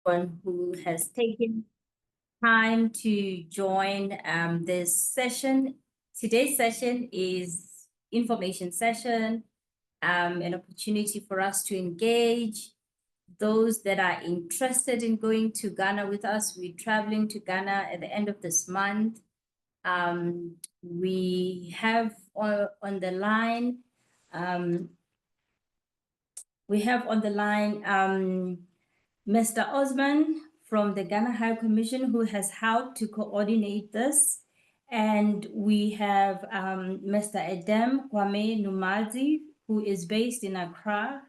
everyone who has taken time to join this session. Today's session is information session, an opportunity for us to engage those that are interested in going to Ghana with us. We're traveling to Ghana at the end of this month. We have on the line, Mr. Osman from the Ghana High Commission, who has helped to coordinate this. And we have Mr. Edem Kwame Numazi, who is based in Accra,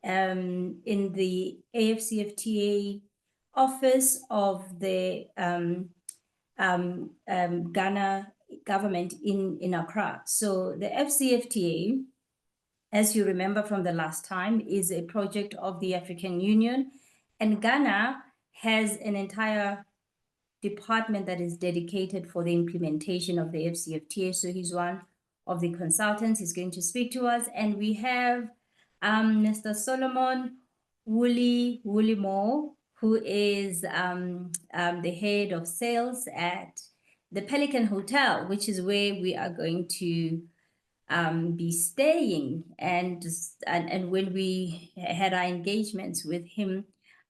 in the AfCFTA office of the Ghana government in Accra. So the AfCFTA, as you remember from the last time, is a project of the African Union, and Ghana has an entire department that is dedicated for the implementation of the AfCFTA. So he's one of the consultants. He's going to speak to us, and we have Mr. Solomon Wulimo, who is the head of sales at the Pelican Hotel, which is where we are going to be staying. And when we had our engagements with him,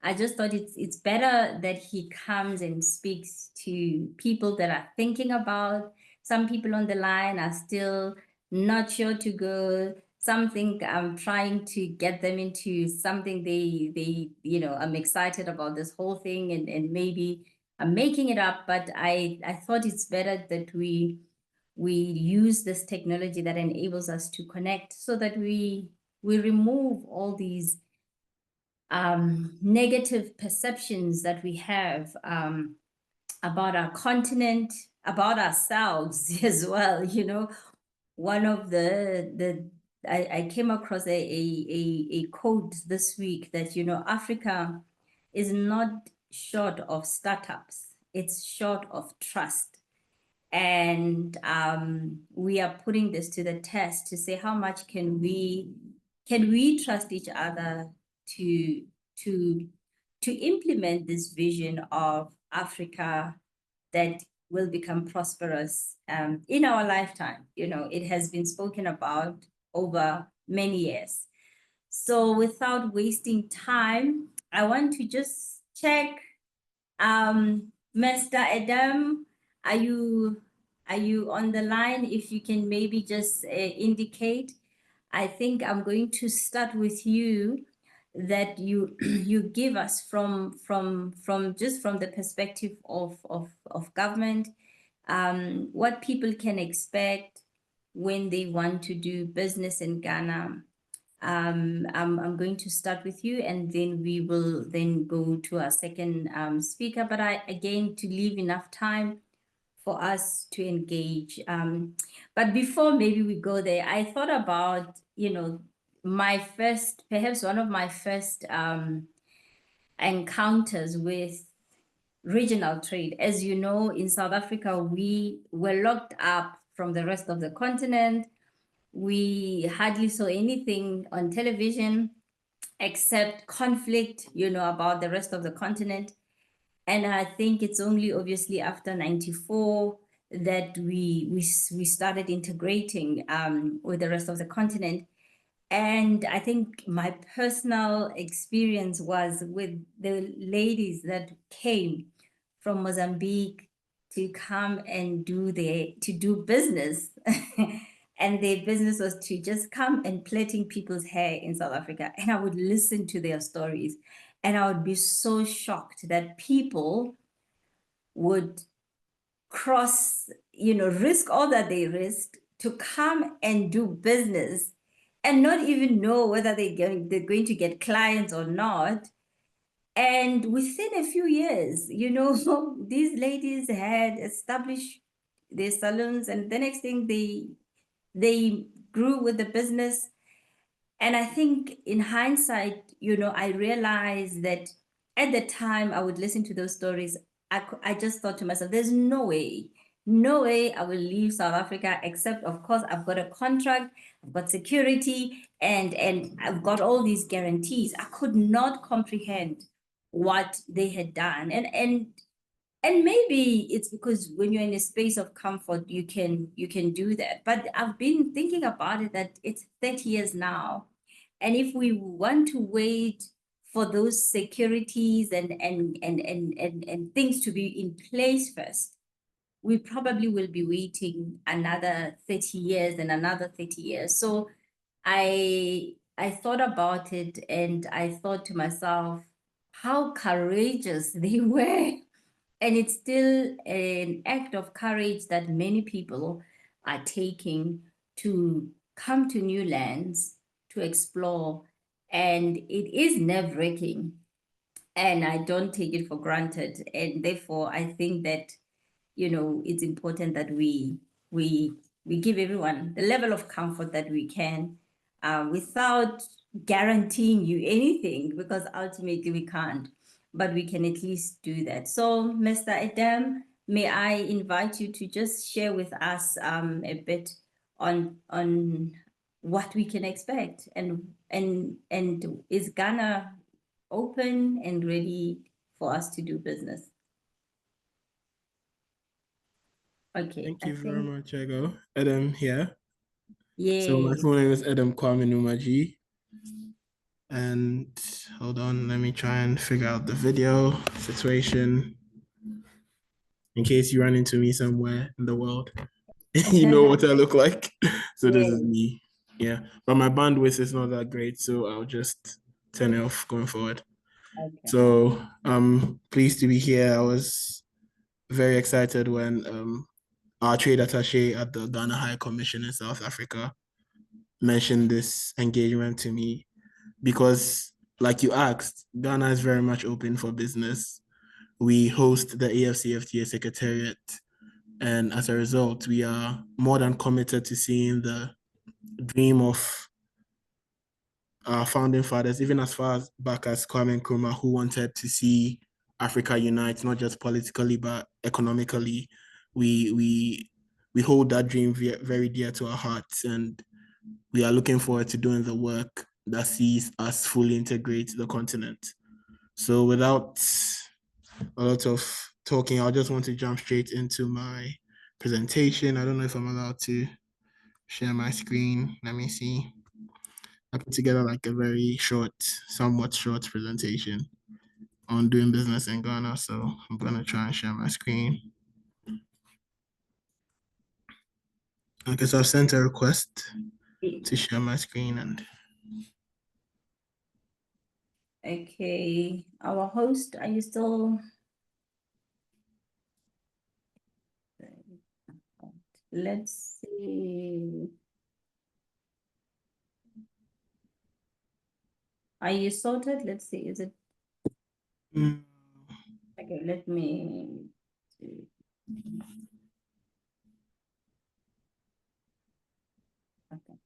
I just thought it's better that he comes and speaks to people that are thinking about. Some people on the line are still not sure to go. Some think I'm trying to get them into something they I'm excited about this whole thing, and maybe I'm making it up, but I thought it's better that we use this technology that enables us to connect, so that we remove all these negative perceptions that we have about our continent, about ourselves as well. One of I came across a quote this week that, Africa is not short of startups, it's short of trust. And we are putting this to the test to say how much can we trust each other to implement this vision of Africa that will become prosperous in our lifetime. It has been spoken about over many years. So without wasting time, I want to just check, Mr. Edem, are you on the line? If you can maybe just indicate. I think I'm going to start with you, that you give us from the perspective of government, what people can expect when they want to do business in Ghana. I'm going to start with you, and then we will then go to our second speaker. But again, to leave enough time for us to engage. But before maybe we go there, I thought about, perhaps one of my first encounters with regional trade. As you know, in South Africa, we were locked up from the rest of the continent. We hardly saw anything on television except conflict, about the rest of the continent. And I think it's only obviously after 94 that we started integrating with the rest of the continent. And I think my personal experience was with the ladies that came from Mozambique to come and do business. And their business was to just come and plaiting people's hair in South Africa. And I would listen to their stories, and I would be so shocked that people would risk all that they risked to come and do business and not even know whether they're going to get clients or not. And within a few years, these ladies had established their salons, and the next thing they grew with the business. And I think in hindsight, I realized that at the time I would listen to those stories, I just thought to myself, there's no way I will leave South Africa, except, of course, I've got a contract, I've got security, and I've got all these guarantees. I could not comprehend what they had done. And maybe it's because when you're in a space of comfort, you can do that. But I've been thinking about it that it's 30 years now. And if we want to wait for those securities and things to be in place first, we probably will be waiting another 30 years and another 30 years. So I thought about it and I thought to myself, how courageous they were. And it's still an act of courage that many people are taking to come to new lands, to explore. And it is nerve-wracking. And I don't take it for granted. And therefore, I think that it's important that we we give everyone the level of comfort that we can, without guaranteeing you anything, because ultimately we can't, but we can at least do that. So, Mr. Adam, may I invite you to just share with us a bit on what we can expect, and is Ghana open and ready for us to do business? Okay, Thank I you very think, much, Ego. Adam here. So my yay. full name is Adam Kwame Numaji. And hold on, let me try and figure out the video situation in case you run into me somewhere in the world. You know what I look like. So this is Yay. me. Yeah. But my bandwidth is not that great, so I'll just turn it off going forward. Okay. So I'm pleased to be here. I was very excited when our trade attaché at the Ghana High Commission in South Africa mentioned this engagement to me because, like you asked, Ghana is very much open for business. We host the AfCFTA Secretariat, and as a result, we are more than committed to seeing the dream of our founding fathers, even as far as back as Kwame Nkrumah, who wanted to see Africa unite, not just politically but economically. We hold that dream very dear to our hearts, and we are looking forward to doing the work that sees us fully integrate the continent. So without a lot of talking, I just want to jump straight into my presentation. I don't know if I'm allowed to share my screen. Let me see. I put together like a very short, somewhat short presentation on doing business in Ghana. So I'm gonna try and share my screen. I guess I've sent a request to share my screen and Okay. Our host, are you still? Let's see. Are you sorted? Let's see. Is it mm, okay? Let me see. Okay.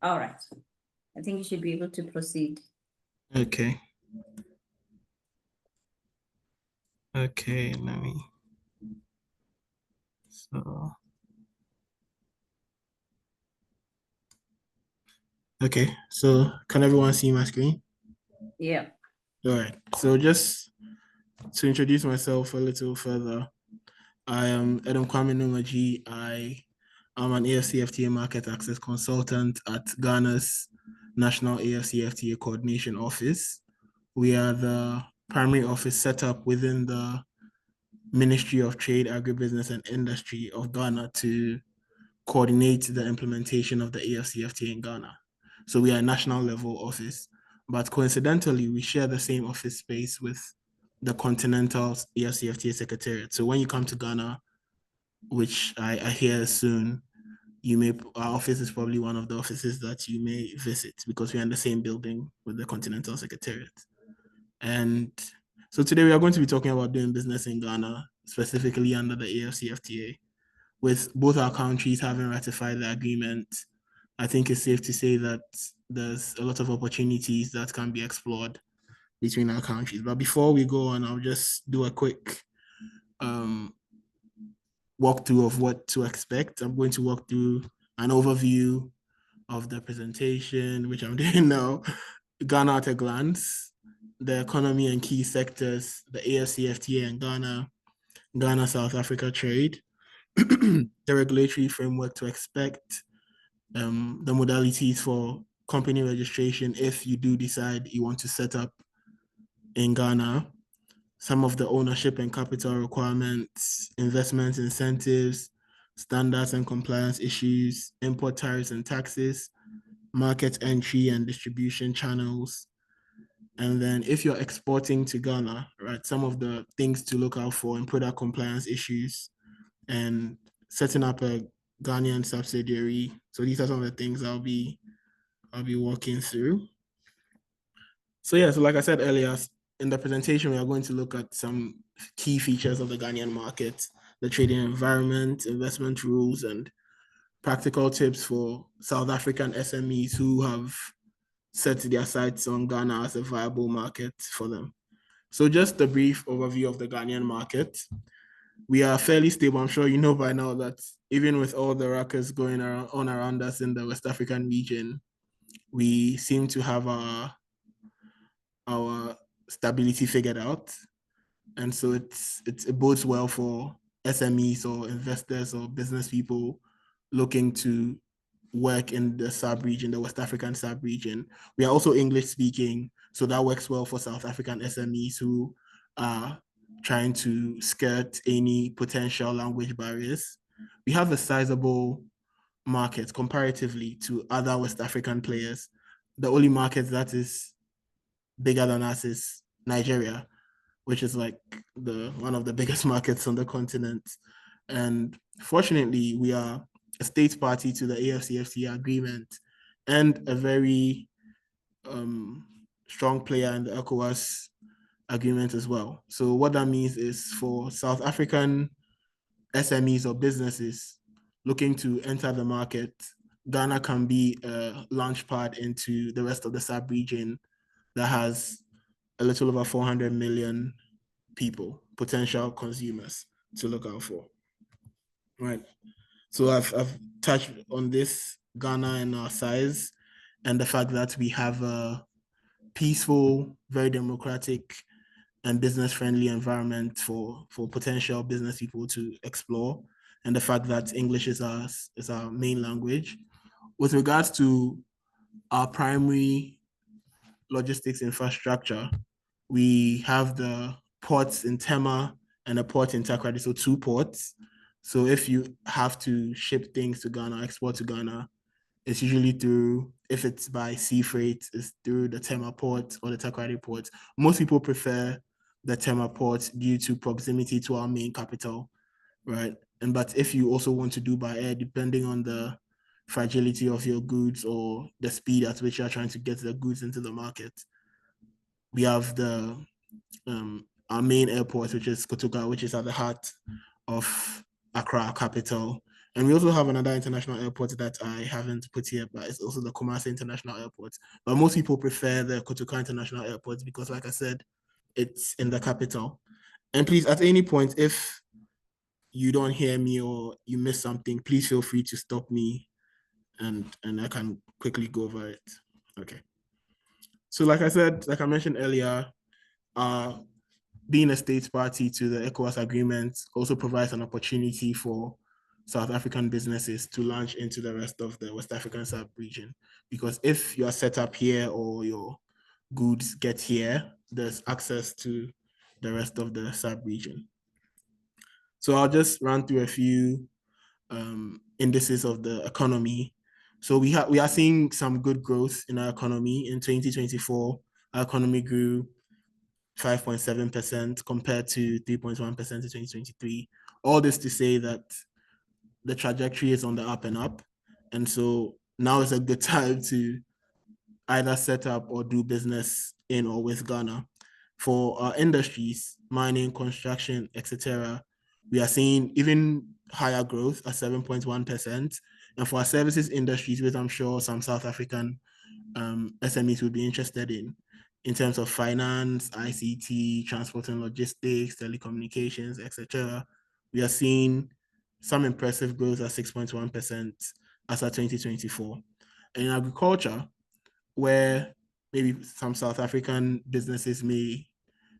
All right. I think you should be able to proceed. okay. Okay, let me so okay. So can everyone see my screen? Yeah. All right. So just to introduce myself a little further, I am Adam Kwame Numaji. I am an AfCFTA market access consultant at Ghana's National AfCFTA Coordination Office. We are the primary office set up within the Ministry of Trade, Agribusiness and Industry of Ghana to coordinate the implementation of the AfCFTA in Ghana. So we are a national level office, but coincidentally, we share the same office space with the Continental AfCFTA Secretariat. So when you come to Ghana, which I hear soon, our office is probably one of the offices that you may visit because we're in the same building with the Continental Secretariat. And so today we are going to be talking about doing business in Ghana, specifically under the AfCFTA. With both our countries having ratified the agreement, I think it's safe to say that there's a lot of opportunities that can be explored between our countries. But before we go on, I'll just do a quick walkthrough of what to expect. I'm going to walk through an overview of the presentation, which I'm doing now, Ghana at a glance, the economy and key sectors, the AfCFTA and Ghana-South Africa trade, the regulatory framework to expect, the modalities for company registration if you do decide you want to set up in Ghana, some of the ownership and capital requirements, investment incentives, standards and compliance issues, import tariffs and taxes, market entry and distribution channels. And then if you're exporting to Ghana, right, some of the things to look out for in product compliance issues and setting up a Ghanaian subsidiary. So these are some of the things I'll be walking through. So yeah, so like I said earlier, in the presentation, we are going to look at some key features of the Ghanaian market, the trading environment, investment rules, and practical tips for South African SMEs who have set their sights on Ghana as a viable market for them. So just a brief overview of the Ghanaian market. We are fairly stable. I'm sure you know by now that even with all the ruckus going on around us in the West African region, we seem to have our stability figured out. And so it bodes well for SMEs or investors or business people looking to work in the sub-region, the West African sub-region. We are also English speaking, so that works well for South African SMEs who are trying to skirt any potential language barriers. We have a sizable market comparatively to other West African players. The only market that is bigger than us is Nigeria, which is like one of the biggest markets on the continent. And fortunately, we are a state party to the AfCFTA agreement and a very strong player in the ECOWAS agreement as well. So what that means is for South African SMEs or businesses looking to enter the market, Ghana can be a launch pad into the rest of the sub-region that has a little over 400 million people, potential consumers to look out for. Right. So I've touched on this, Ghana and our size, and the fact that we have a peaceful, very democratic, and business-friendly environment for potential business people to explore, and the fact that English is our main language. With regards to our primary logistics infrastructure, we have the ports in Tema and a port in Takoradi, so 2 ports. So if you have to ship things to Ghana, export to Ghana, it's usually through, if it's by sea freight, it's through the Tema port or the Takoradi port. Most people prefer the Tema port due to proximity to our main capital, right? But if you also want to do by air, depending on the fragility of your goods or the speed at which you're trying to get the goods into the market, we have our main airport, which is Kotoka, which is at the heart of Accra, capital. And we also have another international airport that I haven't put here, but it's also the Kumasi International Airport. But most people prefer the Kotoka International Airport because, like I said, it's in the capital. And please, at any point, if you don't hear me or you miss something, please feel free to stop me and I can quickly go over it. Okay. So like I said, like I mentioned earlier, being a state party to the ECOWAS agreement also provides an opportunity for South African businesses to launch into the rest of the West African sub-region. Because if you are set up here or your goods get here, there's access to the rest of the sub-region. So I'll just run through a few indices of the economy. So we are seeing some good growth in our economy. In 2024, our economy grew 5.7% compared to 3.1% in 2023. All this to say that the trajectory is on the up and up. And so now is a good time to either set up or do business in or with Ghana. For our industries, mining, construction, etc., we are seeing even higher growth at 7.1%. And for our services industries, which I'm sure some South African SMEs would be interested in terms of finance, ICT, transport and logistics, telecommunications, etc., we are seeing some impressive growth at 6.1% as of 2024. And in agriculture, where maybe some South African businesses may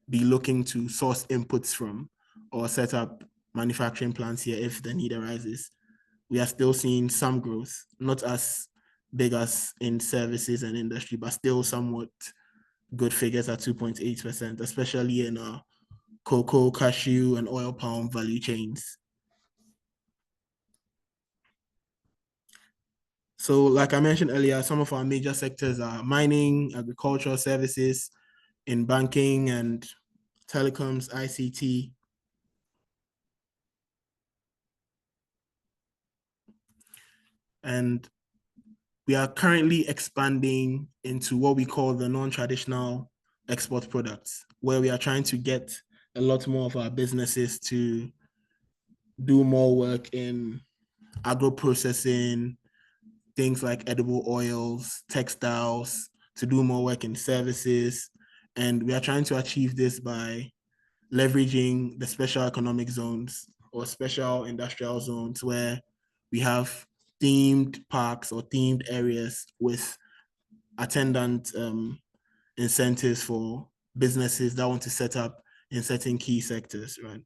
be looking to source inputs from or set up manufacturing plants here if the need arises. We are still seeing some growth, not as big as in services and industry, but still somewhat good figures at 2.8%, especially in cocoa, cashew, and oil palm value chains. So like I mentioned earlier, some of our major sectors are mining, agricultural services, in banking and telecoms, ICT. And we are currently expanding into what we call the non-traditional export products, where we are trying to get a lot more of our businesses to do more work in agro processing, things like edible oils, textiles, to do more work in services. And we are trying to achieve this by leveraging the special economic zones or special industrial zones where we have themed parks or themed areas with attendant incentives for businesses that want to set up in certain key sectors, right?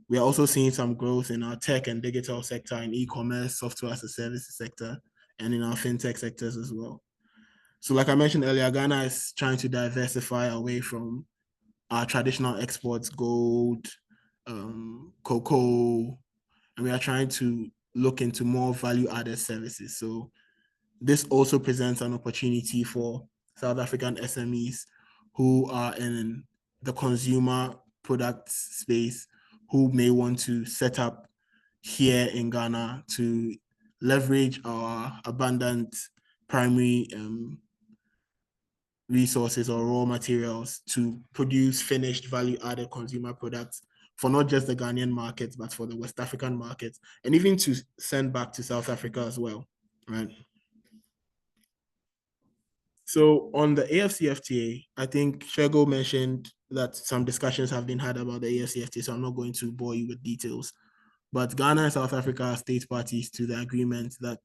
We are also seeing some growth in our tech and digital sector, in e-commerce, software as a services sector, and in our fintech sectors as well. So like I mentioned earlier, Ghana is trying to diversify away from our traditional exports, gold, cocoa, and we are trying to look into more value-added services. So this also presents an opportunity for South African SMEs who are in the consumer product space, who may want to set up here in Ghana to leverage our abundant primary resources or raw materials to produce finished value-added consumer products for not just the Ghanaian market, but for the West African market, and even to send back to South Africa as well, right? So on the AfCFTA, I think Shego mentioned that some discussions have been had about the AfCFTA, so I'm not going to bore you with details. But Ghana and South Africa are state parties to the agreement that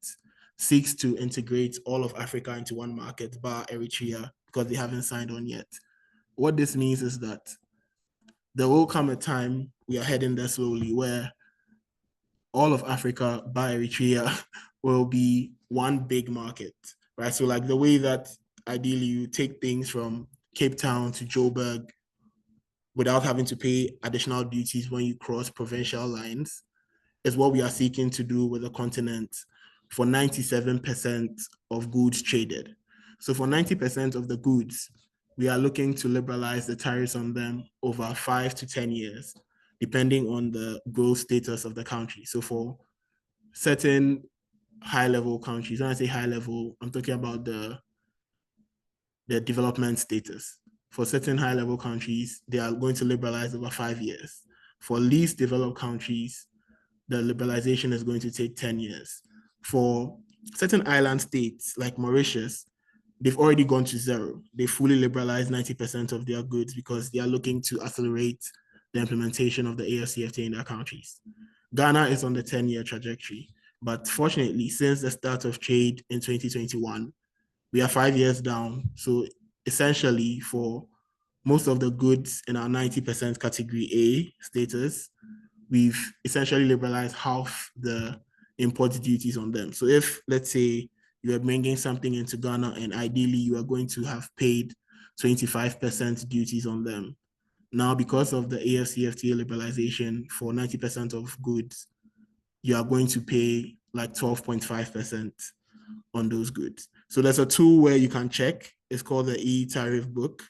seeks to integrate all of Africa into one market, bar Eritrea, because they haven't signed on yet. What this means is that there will come a time, we are heading there slowly, where all of Africa, bar Eritrea, will be one big market, right? So like the way that ideally you take things from Cape Town to Joburg without having to pay additional duties when you cross provincial lines, is what we are seeking to do with the continent for 97% of goods traded. So for 90% of the goods, we are looking to liberalize the tariffs on them over 5 to 10 years, depending on the growth status of the country. So for certain high-level countries, when I say high-level, I'm talking about the development status. For certain high-level countries, they are going to liberalize over 5 years. For least developed countries, the liberalization is going to take 10 years. For certain island states like Mauritius, they've already gone to zero. They fully liberalized 90% of their goods because they are looking to accelerate the implementation of the AfCFTA in their countries. Ghana is on the 10-year trajectory. But fortunately, since the start of trade in 2021, we are 5 years down. So essentially, for most of the goods in our 90% category A status, we've essentially liberalized half the import duties on them. So if, let's say, you are bringing something into Ghana and ideally you are going to have paid 25% duties on them. Now, because of the AfCFTA liberalization for 90% of goods, you are going to pay like 12.5% on those goods. So there's a tool where you can check. It's called the e-tariff book.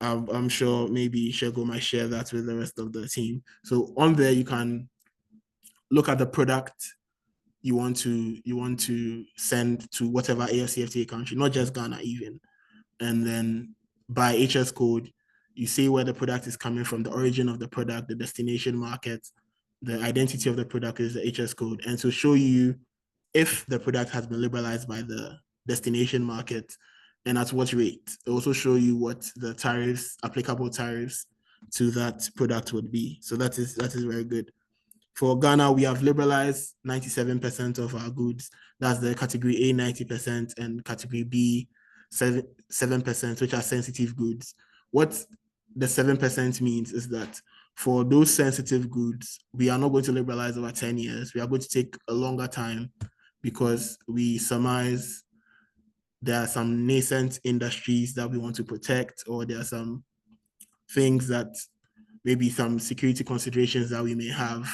I'm sure maybe Shego might share that with the rest of the team. So on there, you can look at the product you want to send to whatever AfCFTA country, not just Ghana even. And then by HS code, you say where the product is coming from, the origin of the product, the destination market, the identity of the product is the HS code. And to show you if the product has been liberalized by the destination market and at what rate. It also show you what the tariffs, applicable tariffs to that product would be. So that is very good. For Ghana, we have liberalized 97% of our goods. That's the category A 90% and category B 7%, which are sensitive goods. What the 7% means is that for those sensitive goods, we are not going to liberalize over 10 years. We are going to take a longer time because we surmise there are some nascent industries that we want to protect, or there are some things that maybe some security considerations that we may have.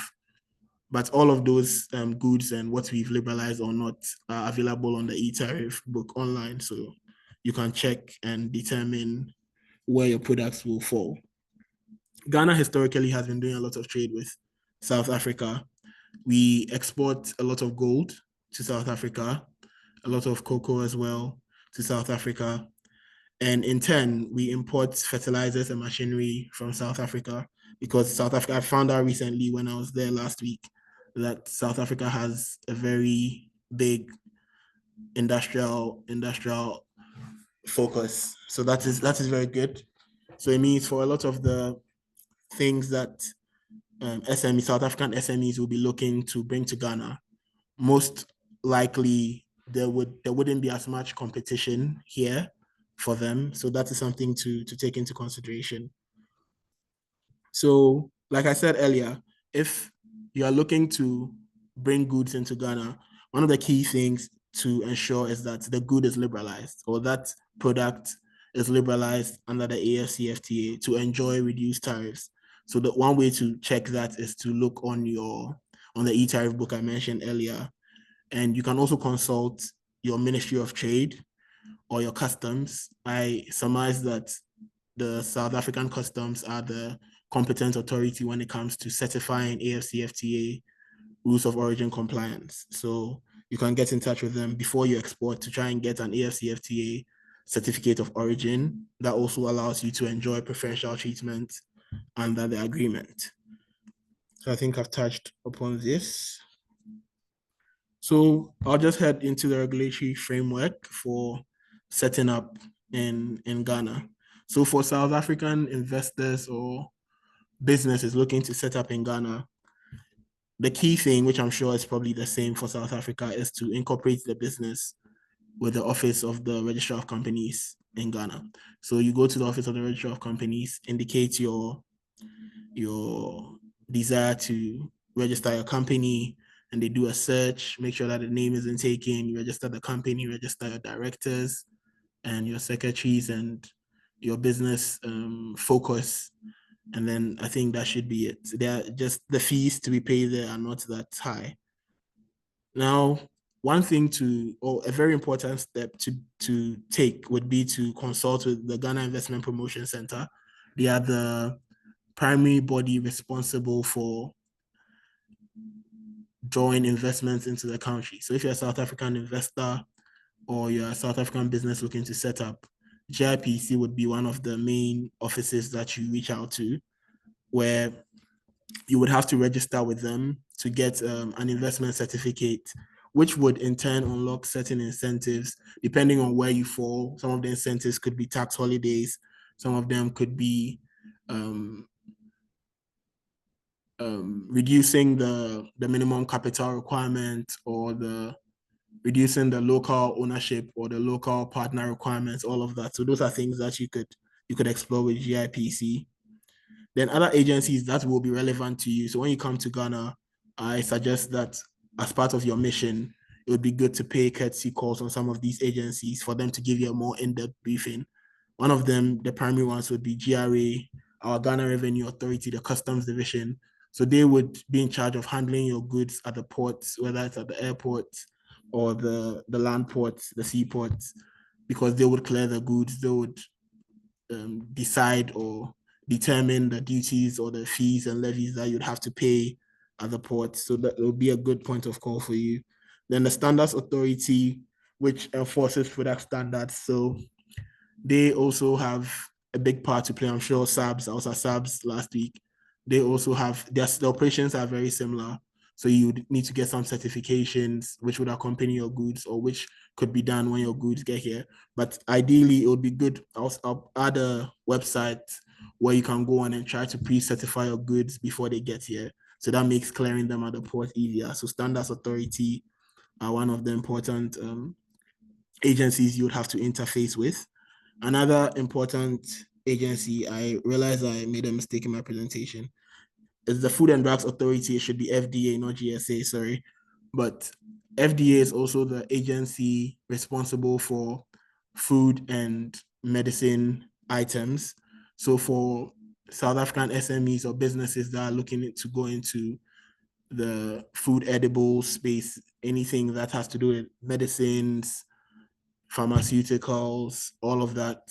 But all of those goods and what we've liberalized or not are available on the e-tariff book online. So you can check and determine where your products will fall. Ghana historically has been doing a lot of trade with South Africa. We export a lot of gold to South Africa, a lot of cocoa as well to South Africa. And in turn, we import fertilizers and machinery from South Africa because South Africa, I found out recently when I was there last week that South Africa has a very big industrial focus. So that is very good. So it means for a lot of the things that SME, South African SMEs will be looking to bring to Ghana, most likely there wouldn't be as much competition here for them. So that is something to take into consideration. So, like I said earlier, if you are looking to bring goods into Ghana, one of the key things to ensure is that the good is liberalized, or that product is liberalized under the AfCFTA to enjoy reduced tariffs. So the one way to check that is to look on the e-tariff book I mentioned earlier. And you can also consult your Ministry of Trade or your customs. I surmise that the South African customs are the competent authority when it comes to certifying AfCFTA rules of origin compliance. So you can get in touch with them before you export to try and get an AfCFTA certificate of origin that also allows you to enjoy preferential treatment under the agreement. So I think I've touched upon this. So I'll just head into the regulatory framework for setting up in Ghana. So for South African investors or businesses looking to set up in Ghana, the key thing, which I'm sure is probably the same for South Africa, is to incorporate the business with the Office of the Registrar of Companies in Ghana. So you go to the Office of the Registrar of Companies, indicate your desire to register your company, and they do a search, make sure that the name isn't taken, you register the company, register your directors and your secretaries and your business focus. And then I think that should be it. They're just the fees to be paid there are not that high. Now, one thing or a very important step to take would be to consult with the Ghana Investment Promotion Center. They are the primary body responsible for drawing investments into the country. So if you're a South African investor or you're a South African business looking to set up, GIPC would be one of the main offices that you reach out to, where you would have to register with them to get an investment certificate, which would in turn unlock certain incentives depending on where you fall. Some of the incentives could be tax holidays, some of them could be reducing the minimum capital requirement, or reducing the local ownership or the local partner requirements, all of that. So those are things that you could explore with GIPC. Then other agencies that will be relevant to you. So when you come to Ghana, I suggest that as part of your mission, it would be good to pay courtesy calls on some of these agencies for them to give you a more in-depth briefing. One of them, the primary ones, would be GRA, our Ghana Revenue Authority, the Customs Division. So they would be in charge of handling your goods at the ports, whether it's at the airport or the land ports, the seaports, because they would clear the goods. They would decide or determine the duties or the fees and levies that you'd have to pay at the port. So that will be a good point of call for you. Then the Standards Authority, which enforces product standards. So they also have a big part to play. I'm sure SABS, I was at SABS last week. They also have, the operations are very similar. So you need to get some certifications which would accompany your goods, or which could be done when your goods get here. But ideally, it would be good. I'll add a website where you can go on and try to pre-certify your goods before they get here. So that makes clearing them at the port easier. So Standards Authority are one of the important agencies you would have to interface with. Another important agency, I realized I made a mistake in my presentation, is the Food and Drugs Authority. It should be FDA, not GSA, sorry. But FDA is also the agency responsible for food and medicine items. So for South African SMEs or businesses that are looking to go into the food edible space, anything that has to do with medicines, pharmaceuticals, all of that,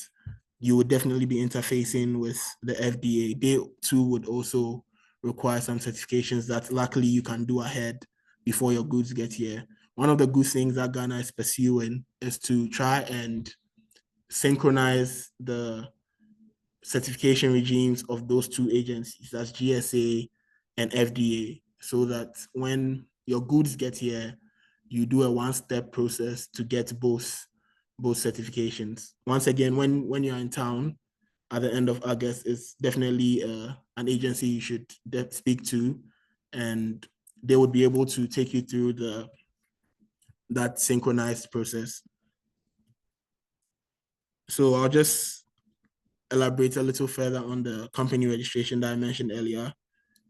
you would definitely be interfacing with the FDA. They too would also require some certifications that luckily you can do ahead before your goods get here. One of the good things that Ghana is pursuing is to try and synchronize the certification regimes of those two agencies, that's GSA and FDA, so that when your goods get here, you do a one-step process to get both certifications. Once again, when you're in town at the end of August, it's definitely an agency you should speak to, and they would be able to take you through that synchronized process. So I'll just elaborate a little further on the company registration that I mentioned earlier.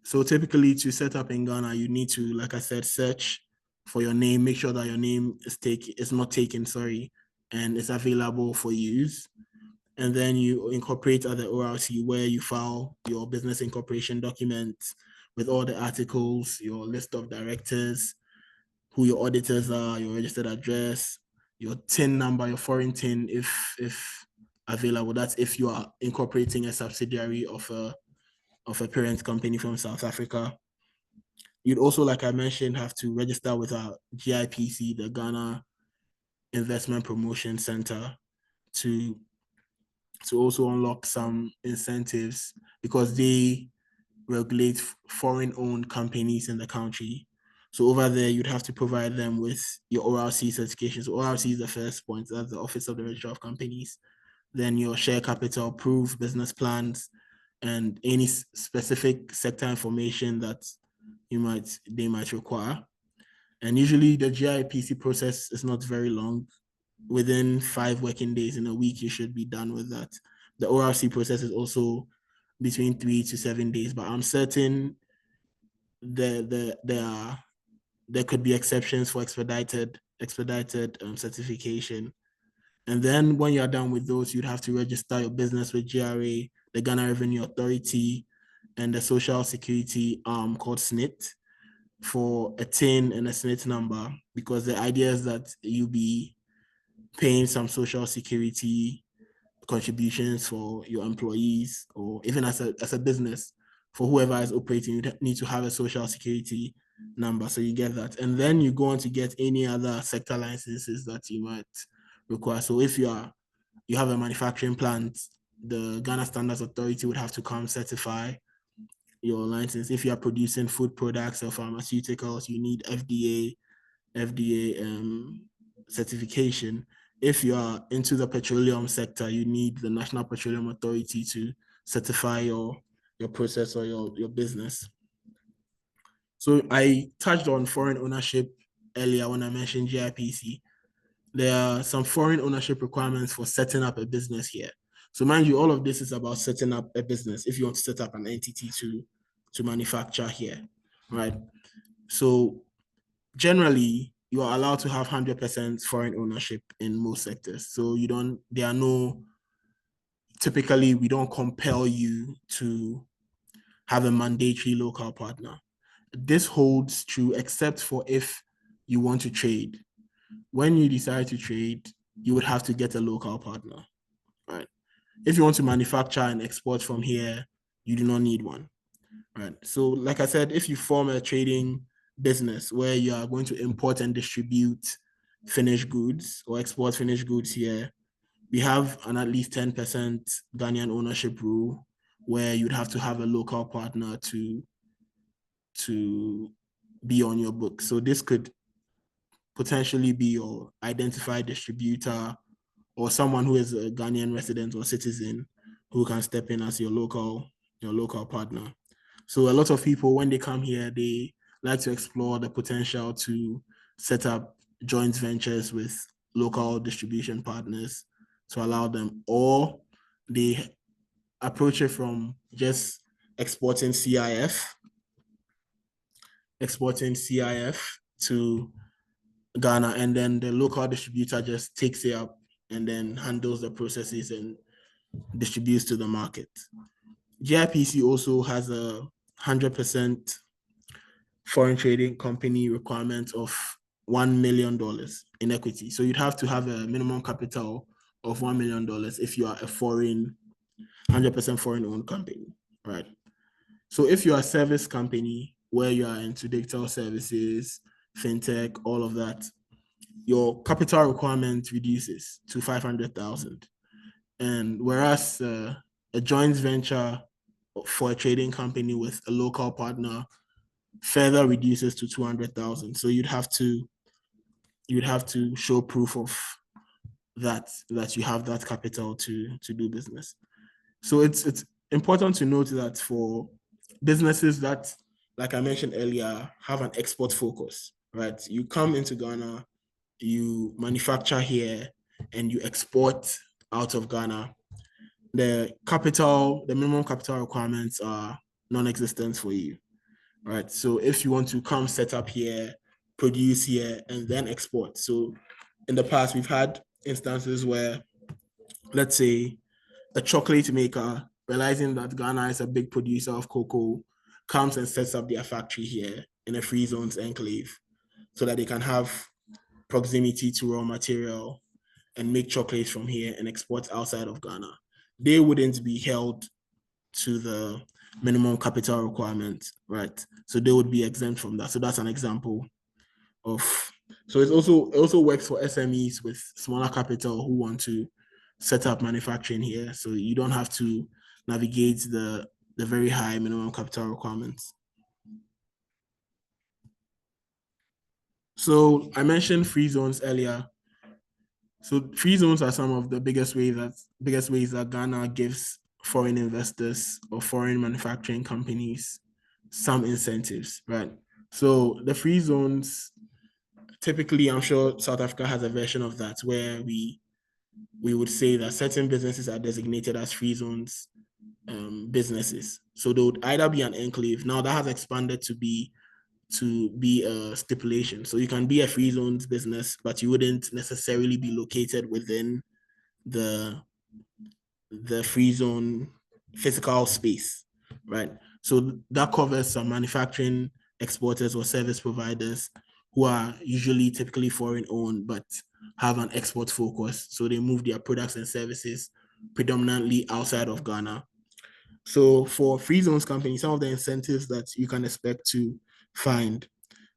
So typically to set up in Ghana, you need to, like I said, search for your name, make sure that your name is not taken, sorry, and it's available for use. And then you incorporate at the ORC where you file your business incorporation documents with all the articles, your list of directors, who your auditors are, your registered address, your TIN number, your foreign TIN, if available. That's if you are incorporating a subsidiary of a parent company from South Africa. You'd also, like I mentioned, have to register with our GIPC, the Ghana Investment Promotion Center, to also unlock some incentives because they regulate foreign-owned companies in the country. So over there, you'd have to provide them with your ORC certifications. So ORC is the first point, that's the Office of the Registrar of Companies. Then your share capital, proof, business plans, and any specific sector information that they might require. And usually the GIPC process is not very long. Within 5 working days in a week, you should be done with that. The ORC process is also between 3 to 7 days, but I'm certain there could be exceptions for expedited certification. And then when you're done with those, you'd have to register your business with GRA, the Ghana Revenue Authority, and the Social Security arm called SNIT for a TIN and a SNIT number, because the idea is that you'll be paying some social security contributions for your employees, or even as a business, for whoever is operating, you need to have a social security number. So you get that. And then you go on to get any other sector licenses that you might require. So if you have a manufacturing plant, the Ghana Standards Authority would have to come certify your license. If you are producing food products or pharmaceuticals, you need FDA certification. If you are into the petroleum sector, you need the National Petroleum Authority to certify your process or your business. So I touched on foreign ownership earlier when I mentioned GIPC. There are some foreign ownership requirements for setting up a business here. So mind you, all of this is about setting up a business if you want to set up an entity to manufacture here, right? So generally, you are allowed to have 100% foreign ownership in most sectors. So typically we don't compel you to have a mandatory local partner. This holds true except for if you want to trade. When you decide to trade, you would have to get a local partner, right? If you want to manufacture and export from here, you do not need one, right? So like I said, if you form a trading business where you are going to import and distribute finished goods or export finished goods here, we have an at least 10% Ghanaian ownership rule where you'd have to have a local partner to be on your book. So this could potentially be your identified distributor or someone who is a Ghanaian resident or citizen who can step in as your local partner. So a lot of people, when they come here, they like to explore the potential to set up joint ventures with local distribution partners to allow them, or they approach it from just exporting CIF to Ghana, and then the local distributor just takes it up and then handles the processes and distributes to the market. GIPC also has a 100% foreign trading company requirement of $1 million in equity. So you'd have to have a minimum capital of $1 million if you are a 100% foreign owned company, right? So if you're a service company where you are into digital services, fintech, all of that, your capital requirement reduces to 500,000. And whereas a joint venture for a trading company with a local partner further reduces to 200,000. So you'd have to show proof of that you have that capital to do business. So it's important to note that for businesses that, like I mentioned earlier, have an export focus, right? You come into Ghana, you manufacture here, and you export out of Ghana. The minimum capital requirements are non-existent for you, right? So if you want to come set up here, produce here, and then export. So in the past, we've had instances where, let's say, a chocolate maker, realizing that Ghana is a big producer of cocoa, comes and sets up their factory here in a free zones enclave so that they can have proximity to raw material and make chocolates from here and export outside of Ghana. They wouldn't be held to the minimum capital requirement, right? So they would be exempt from that. So that's an example of, so it also works for SMEs with smaller capital who want to set up manufacturing here. So you don't have to navigate the very high minimum capital requirements. So I mentioned free zones earlier. So free zones are some of the biggest ways that Ghana gives foreign investors or foreign manufacturing companies some incentives, right? So the free zones, typically, I'm sure South Africa has a version of that where we would say that certain businesses are designated as free zones businesses. So they would either be an enclave. Now that has expanded to be a stipulation. So you can be a free zones business, but you wouldn't necessarily be located within the free zone physical space, right? So that covers some manufacturing exporters or service providers who are usually typically foreign owned, but have an export focus. So they move their products and services predominantly outside of Ghana. So for free zones companies, some of the incentives that you can expect to find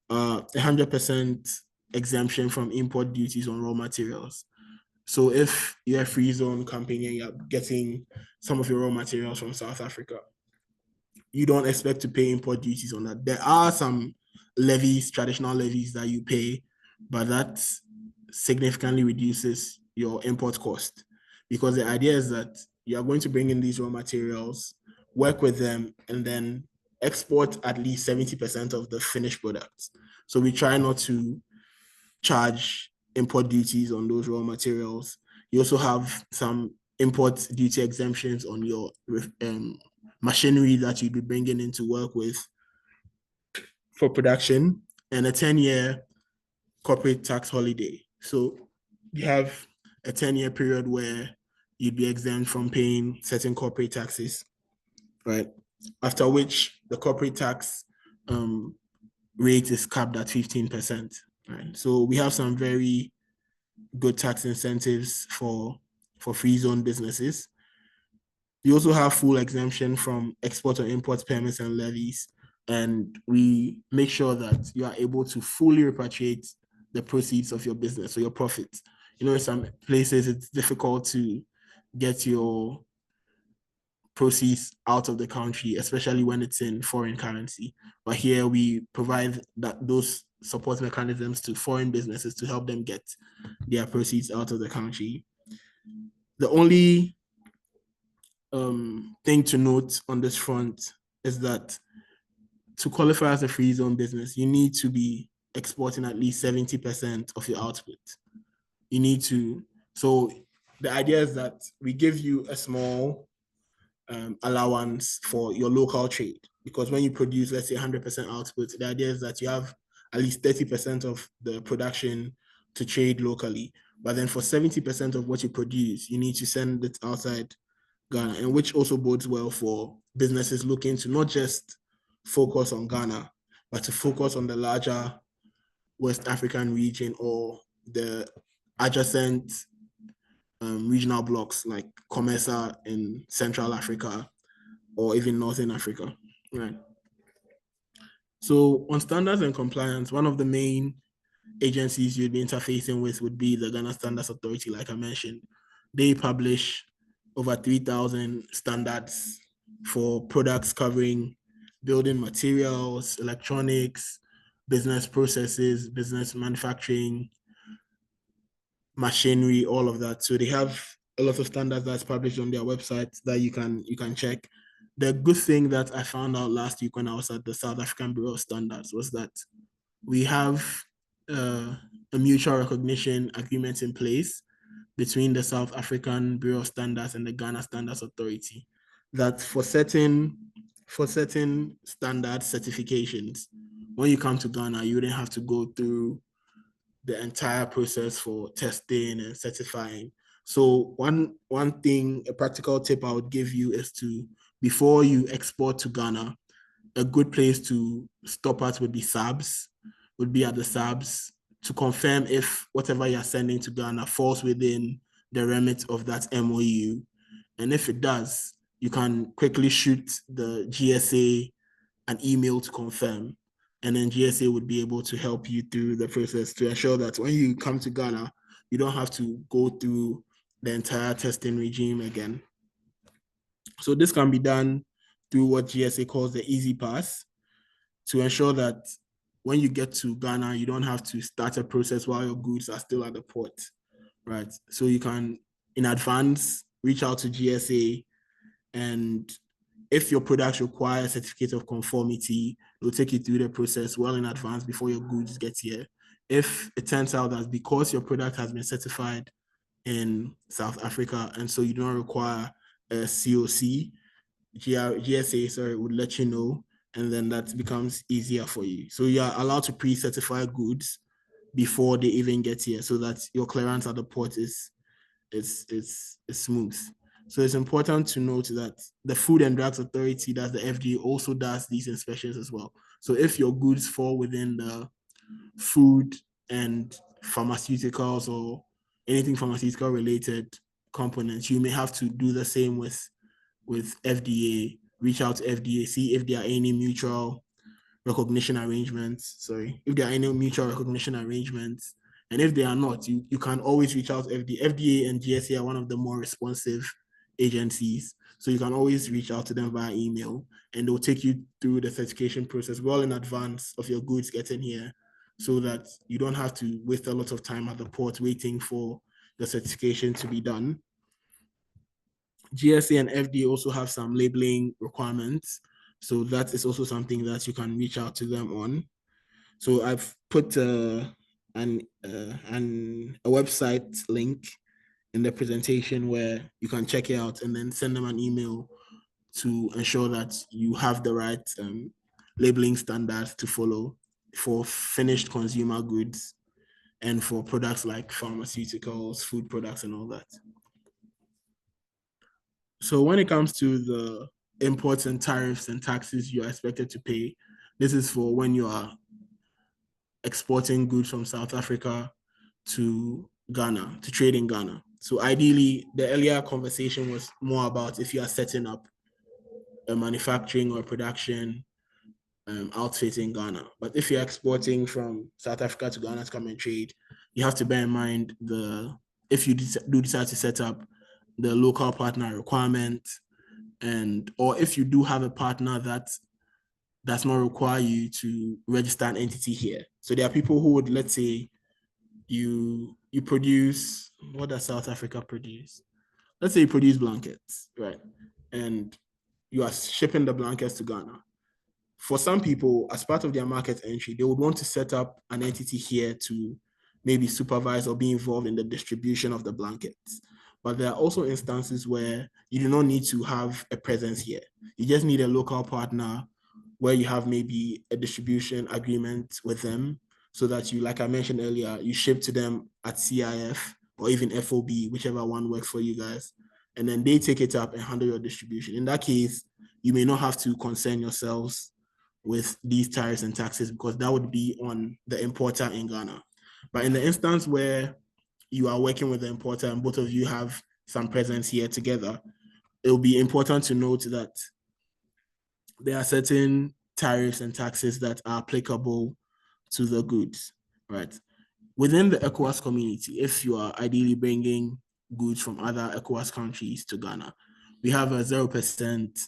100% exemption from import duties on raw materials. So if you're a free zone company and you're getting some of your raw materials from South Africa, you don't expect to pay import duties on that. There are some levies, traditional levies that you pay, but that significantly reduces your import cost, because the idea is that you are going to bring in these raw materials, work with them, and then export at least 70% of the finished products. So we try not to charge import duties on those raw materials. You also have some import duty exemptions on your machinery that you'd be bringing in to work with for production, and a 10-year corporate tax holiday. So you have a 10-year period where you'd be exempt from paying certain corporate taxes, right? After which the corporate tax rate is capped at 15%, right? So we have some very good tax incentives for free zone businesses. We also have full exemption from export or import permits and levies, and we make sure that you are able to fully repatriate the proceeds of your business, so your profits. You know, in some places it's difficult to get your proceeds out of the country, especially when it's in foreign currency. But here we provide those support mechanisms to foreign businesses to help them get their proceeds out of the country. The only thing to note on this front is that to qualify as a free zone business, you need to be exporting at least 70% of your output. you need to, so the idea is that we give you a small allowance for your local trade, because when you produce, let's say 100% output, the idea is that you have at least 30% of the production to trade locally. But then for 70% of what you produce, you need to send it outside Ghana, and which also bodes well for businesses looking to not just focus on Ghana, but to focus on the larger West African region or the adjacent regional blocks like Comesa in Central Africa or even Northern Africa, right? So on standards and compliance, one of the main agencies you'd be interfacing with would be the Ghana Standards Authority, like I mentioned. They publish over 3,000 standards for products covering building materials, electronics, business processes, business manufacturing, machinery, all of that. So they have a lot of standards that's published on their website that you can check. The good thing that I found out last week when I was at the South African Bureau of Standards was that we have a mutual recognition agreement in place between the South African Bureau of Standards and the Ghana Standards Authority, that for certain standard certifications, when you come to Ghana, you wouldn't have to go through the entire process for testing and certifying. So one thing, a practical tip I would give you is to, before you export to Ghana, a good place to stop at would be SABS, would be at the SABS to confirm if whatever you're sending to Ghana falls within the remit of that MOU. And if it does, you can quickly shoot the GSA an email to confirm. And then GSA would be able to help you through the process to ensure that when you come to Ghana, you don't have to go through the entire testing regime again. So this can be done through what GSA calls the Easy Pass, to ensure that when you get to Ghana, you don't have to start a process while your goods are still at the port, right? So you can, in advance, reach out to GSA, and if your products require a certificate of conformity, they'll take you through the process well in advance before your goods get here. If it turns out that because your product has been certified in South Africa and so you don't require a COC, GSA would let you know, and then that becomes easier for you. So you are allowed to pre-certify goods before they even get here, so that your clearance at the port is smooth. So it's important to note that the Food and Drugs Authority, that's the FDA, also does these inspections as well. So if your goods fall within the food and pharmaceuticals or anything pharmaceutical related components, you may have to do the same with FDA, reach out to FDA, see if there are any mutual recognition arrangements. If there are any mutual recognition arrangements. And if they are not, you can always reach out to FDA. FDA and GSA are one of the more responsive agencies. So you can always reach out to them via email, and they'll take you through the certification process well in advance of your goods getting here, so that you don't have to waste a lot of time at the port waiting for the certification to be done. GSA and FDA also have some labeling requirements. So that is also something that you can reach out to them on. So I've put a website link in the presentation where you can check it out and then send them an email to ensure that you have the right labeling standards to follow for finished consumer goods and for products like pharmaceuticals, food products, and all that. So when it comes to the imports and tariffs and taxes you are expected to pay, this is for when you are exporting goods from South Africa to Ghana, to trade in Ghana. So ideally, the earlier conversation was more about if you are setting up a manufacturing or production outfit in Ghana. But if you're exporting from South Africa to Ghana to come and trade, you have to bear in mind if you do decide to set up the local partner requirement, or if you do have a partner that does not require you to register an entity here. So there are people who would, let's say, you produce, what does South Africa produce? Let's say you produce blankets, right? And you are shipping the blankets to Ghana. For some people, as part of their market entry, they would want to set up an entity here to maybe supervise or be involved in the distribution of the blankets. But there are also instances where you do not need to have a presence here. You just need a local partner where you have maybe a distribution agreement with them so that you, like I mentioned earlier, you ship to them at CIF or even FOB, whichever one works for you guys. And then they take it up and handle your distribution. In that case, you may not have to concern yourselves with these tariffs and taxes because that would be on the importer in Ghana. But in the instance where you are working with the importer and both of you have some presence here together, it will be important to note that there are certain tariffs and taxes that are applicable to the goods, right? Within the ECOWAS community, if you are ideally bringing goods from other ECOWAS countries to Ghana, we have a 0%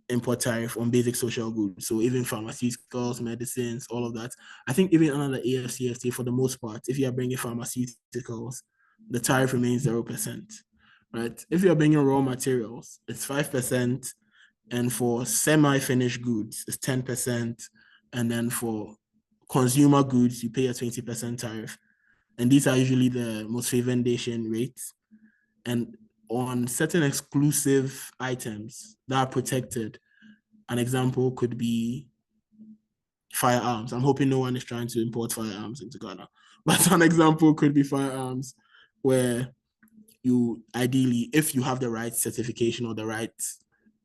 import tariff on basic social goods. So even pharmaceuticals, medicines, all of that. I think even under the AfCFTA, for the most part, if you are bringing pharmaceuticals, the tariff remains 0%, right? If you're bringing raw materials, it's 5%. And for semi-finished goods, it's 10%. And then for consumer goods, you pay a 20% tariff. And these are usually the most favored nation rates. And on certain exclusive items that are protected, an example could be firearms. I'm hoping no one is trying to import firearms into Ghana. But an example could be firearms where you ideally, if you have the right certification or the right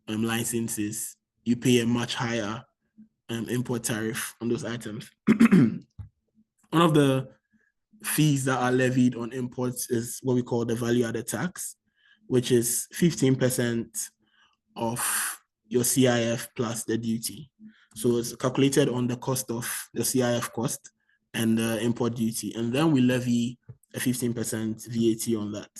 licenses, you pay a much higher import tariff on those items. One of the fees that are levied on imports is what we call the value-added tax, which is 15% of your CIF plus the duty. So it's calculated on the cost of the CIF cost and the import duty. And then we levy a 15% VAT on that.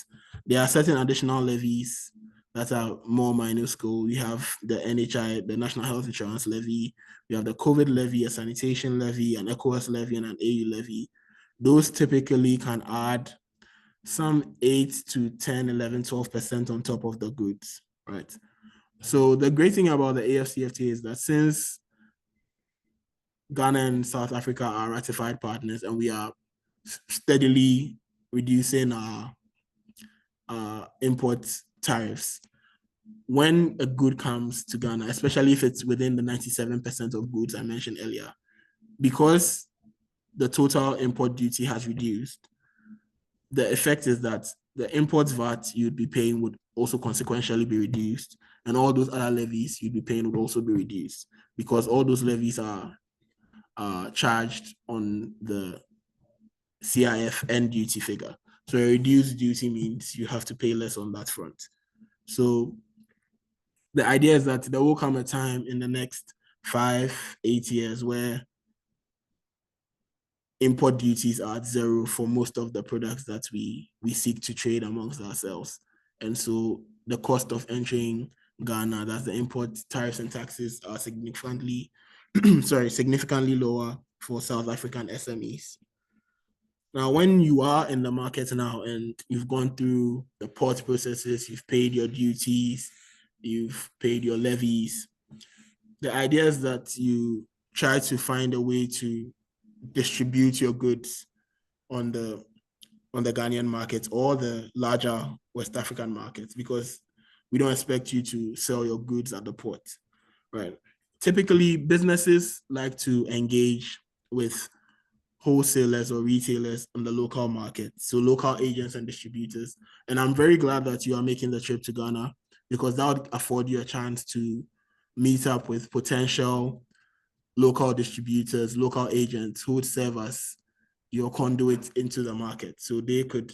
There are certain additional levies that are more minuscule. We have the NHI, the National Health Insurance Levy. We have the COVID levy, a sanitation levy, an ECOWAS levy, and an AU levy. Those typically can add some 8 to 10, 11, 12% on top of the goods, right? So the great thing about the AfCFTA is that since Ghana and South Africa are ratified partners and we are steadily reducing our import tariffs, when a good comes to Ghana, especially if it's within the 97% of goods I mentioned earlier, because the total import duty has reduced, the effect is that the import VAT you'd be paying would also consequentially be reduced, and all those other levies you'd be paying would also be reduced because all those levies are charged on the CIF end duty figure. So a reduced duty means you have to pay less on that front. So the idea is that there will come a time in the next 5-8 years where import duties are at zero for most of the products that we seek to trade amongst ourselves. And so the cost of entering Ghana, that's the import tariffs and taxes, are significantly lower for South African SMEs. Now, when you are in the market now and you've gone through the port processes, you've paid your duties, you've paid your levies, the idea is that you try to find a way to distribute your goods on the Ghanaian market or the larger West African markets, because we don't expect you to sell your goods at the port, right? Typically, businesses like to engage with wholesalers or retailers on the local market, so local agents and distributors. And I'm very glad that you are making the trip to Ghana because that would afford you a chance to meet up with potential local distributors, local agents who would serve as your conduit into the market. So they could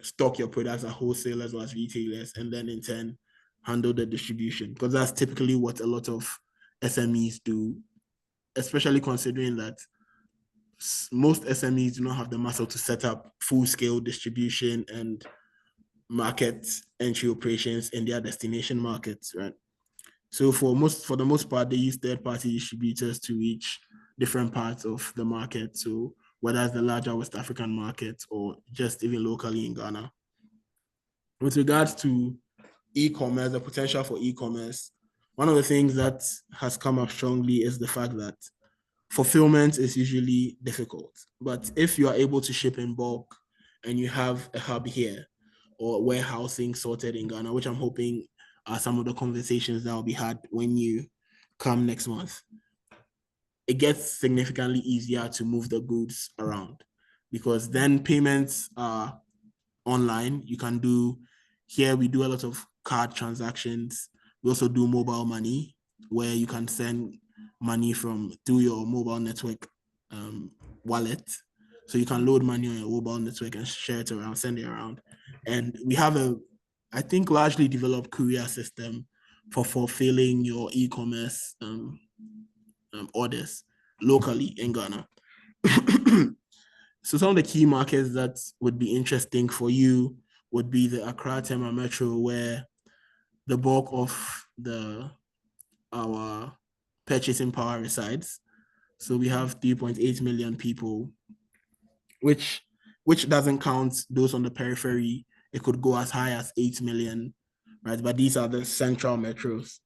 stock your products as wholesalers or as retailers, and then in turn handle the distribution, because that's typically what a lot of SMEs do, especially considering that most SMEs do not have the muscle to set up full-scale distribution and market entry operations in their destination markets, right? So for the most part, they use third-party distributors to reach different parts of the market. So whether it's the larger West African market or just even locally in Ghana. With regards to e-commerce, the potential for e-commerce, one of the things that has come up strongly is the fact that fulfillment is usually difficult. But if you are able to ship in bulk and you have a hub here or warehousing sorted in Ghana, which I'm hoping are some of the conversations that will be had when you come next month, it gets significantly easier to move the goods around because then payments are online. You can do here, we do a lot of card transactions. We also do mobile money where you can send money from through your mobile network wallet. So you can load money on your mobile network and share it around, send it around. And we have I think, largely developed courier system for fulfilling your e-commerce orders locally in Ghana. So some of the key markets that would be interesting for you would be the Accra Tema Metro, where the bulk of our purchasing power resides. So we have 3.8 million people, which doesn't count those on the periphery. It could go as high as 8 million, right? But these are the central metros,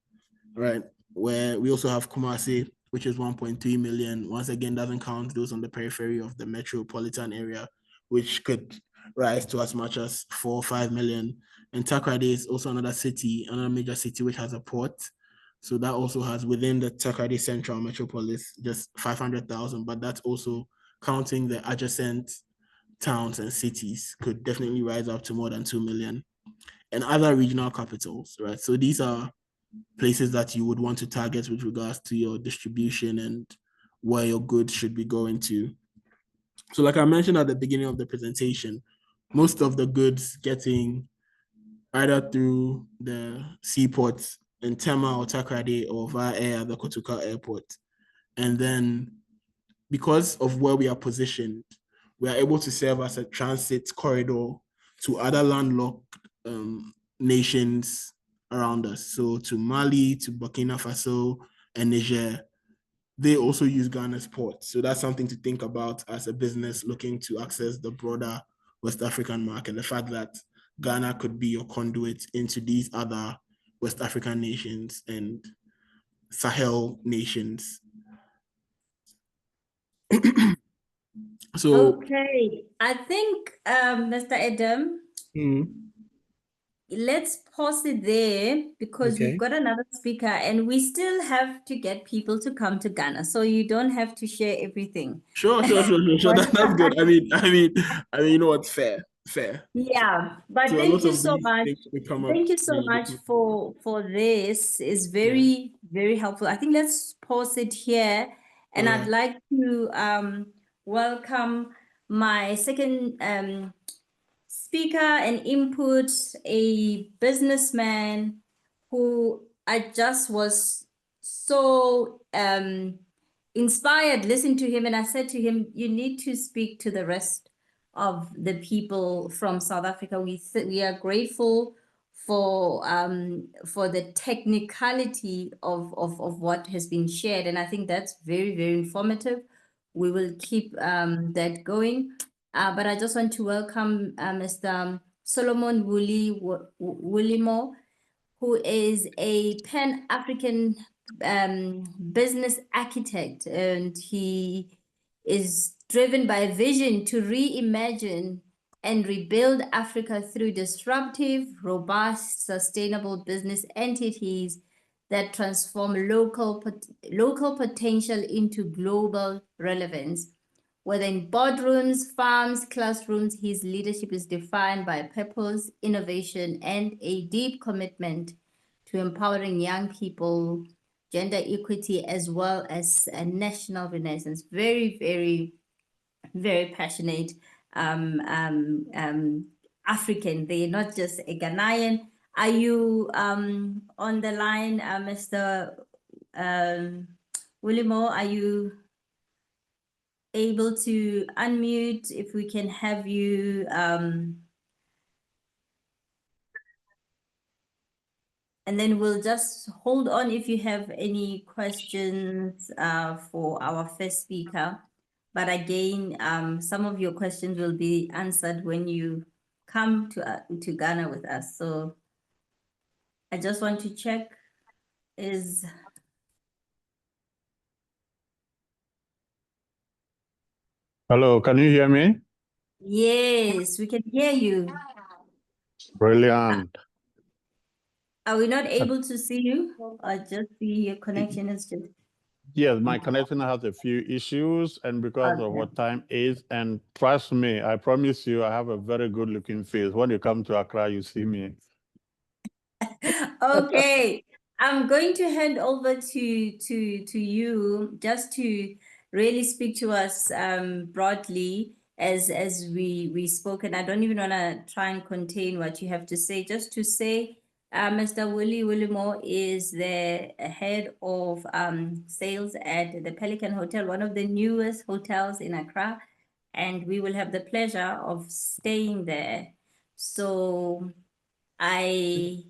right? Where we also have Kumasi, which is 1.3 million. Once again, doesn't count those on the periphery of the metropolitan area, which could rise to as much as 4 or 5 million. And Takoradi is also another major city, which has a port. So that also has within the Takoradi central metropolis just 500,000, but that's also counting the adjacent towns and cities could definitely rise up to more than 2 million. And other regional capitals, right? So these are places that you would want to target with regards to your distribution and where your goods should be going to. So like I mentioned at the beginning of the presentation, most of the goods getting either through the seaports in Tema or Takoradi or via air at the Kotoka airport. And then because of where we are positioned, we are able to serve as a transit corridor to other landlocked nations around us. So to Mali, to Burkina Faso, and Niger, they also use Ghana's port. So that's something to think about as a business looking to access the broader West African market. The fact that Ghana could be your conduit into these other West African nations and Sahel nations. So okay, I think Mr. Adam, let's pause it there because we've okay. got another speaker and we still have to get people to come to Ghana. So you don't have to share everything. Sure. That's good. You know what's fair. Yeah, but So a thank lot you of so these much. things will come up Thank you so when you much get for this. It's yeah. very, very helpful. I think let's pause it here. And All I'd right. like to welcome my second speaker and input, a businessman who I just was so inspired listening to him. And I said to him, you need to speak to the rest of the people from South Africa. We are grateful for the technicality of what has been shared. And I think that's very, very informative. We will keep that going. But I just want to welcome Mr. Solomon Wulimo, who is a Pan-African business architect, and he is driven by a vision to reimagine and rebuild Africa through disruptive, robust, sustainable business entities that transform local potential into global relevance. Whether in boardrooms, farms, classrooms, his leadership is defined by purpose, innovation, and a deep commitment to empowering young people, gender equity, as well as a national renaissance. Very, very, very passionate African. They're not just a Ghanaian. Are you on the line, Mr. Willimo? Are you able to unmute? If we can have you and then we'll just hold on if you have any questions for our first speaker. But again, some of your questions will be answered when you come to Ghana with us. So I just want to check, is Hello, can you hear me? Yes, we can hear you. Brilliant. Are we not able to see you? Or just see your connection is just Yes, my connection has a few issues, and because of what time is, and trust me, I promise you, I have a very good looking face. When you come to Accra, you see me. okay. I'm going to hand over to you just to really speak to us broadly as we spoke, and I don't even want to try and contain what you have to say. Just to say, Mr. Willie Willimore is the head of sales at the Pelican Hotel, one of the newest hotels in Accra, and we will have the pleasure of staying there. So I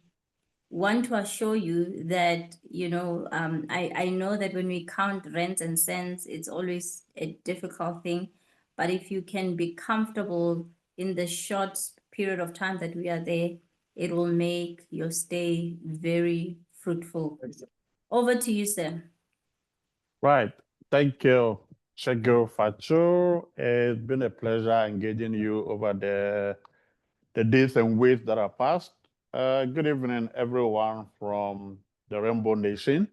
want to assure you that, I know that when we count rents and cents, it's always a difficult thing. But if you can be comfortable in the short period of time that we are there, it will make your stay very fruitful. Over to you, sir. Right. Thank you, Shego Facho. It's been a pleasure engaging you over the days and weeks that are past. Good evening, everyone from the Rainbow Nation.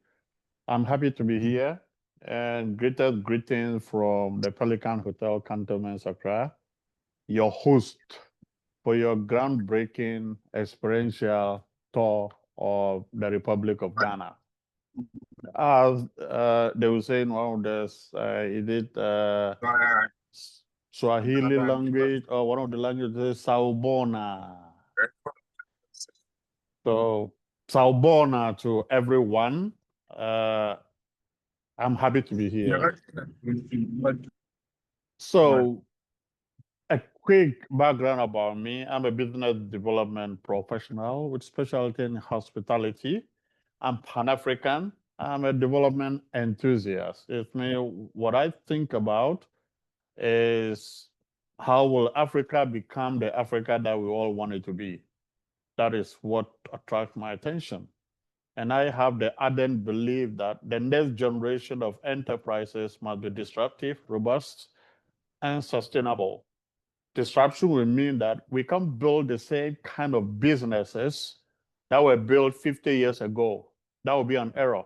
I'm happy to be here, and greetings from the Pelican Hotel, Cantonment, Accra, your host for your groundbreaking experiential tour of the Republic of Ghana. As they will say in one of this, is it Swahili language or one of the languages, Sawubona. So, Sawubona to everyone. I'm happy to be here. So, a quick background about me. I'm a business development professional with specialty in hospitality. I'm Pan-African. I'm a development enthusiast. It's me, what I think about is how will Africa become the Africa that we all want it to be? That is what attracts my attention. And I have the ardent belief that the next generation of enterprises must be disruptive, robust, and sustainable. Disruption will mean that we can't build the same kind of businesses that were built 50 years ago. That would be an error.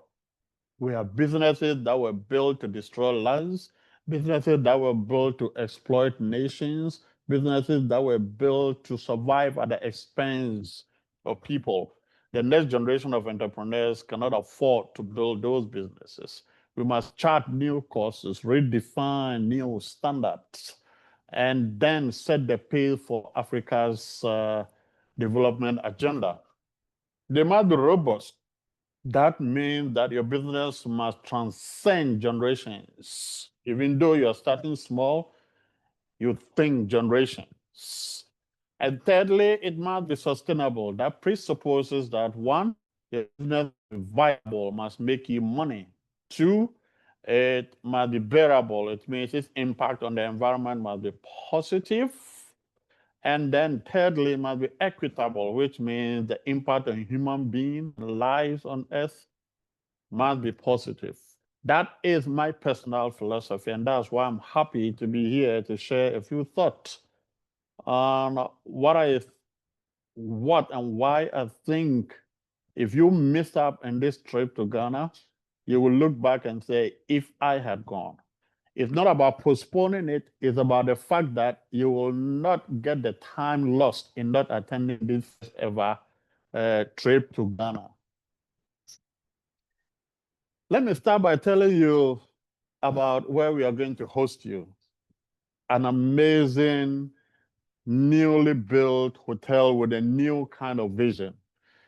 We have businesses that were built to destroy lands, businesses that were built to exploit nations, businesses that were built to survive at the expense of people. The next generation of entrepreneurs cannot afford to build those businesses. We must chart new courses, redefine new standards, and then set the pace for Africa's development agenda. They must be robust. That means that your business must transcend generations. Even though you're starting small, you think generations. And thirdly, it must be sustainable. That presupposes that one, your business is viable, must make you money. Two, it must be bearable. It means its impact on the environment must be positive. And then thirdly, it must be equitable, which means the impact on human beings, lives on earth must be positive. That is my personal philosophy, and that's why I'm happy to be here to share a few thoughts on what and why I think if you miss up in this trip to Ghana, you will look back and say, if I had gone. It's not about postponing it, it's about the fact that you will not get the time lost in not attending this first ever trip to Ghana. Let me start by telling you about where we are going to host you. An amazing, newly built hotel with a new kind of vision.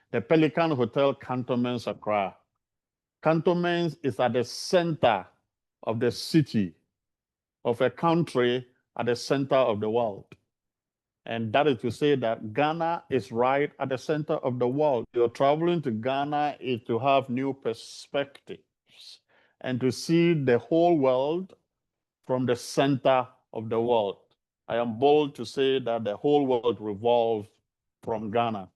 The Pelican Hotel, Cantonment, Accra. Cantonment is at the center of the city of a country at the center of the world. And that is to say that Ghana is right at the center of the world. You're traveling to Ghana is to have new perspectives and to see the whole world from the center of the world. I am bold to say that the whole world revolves from Ghana.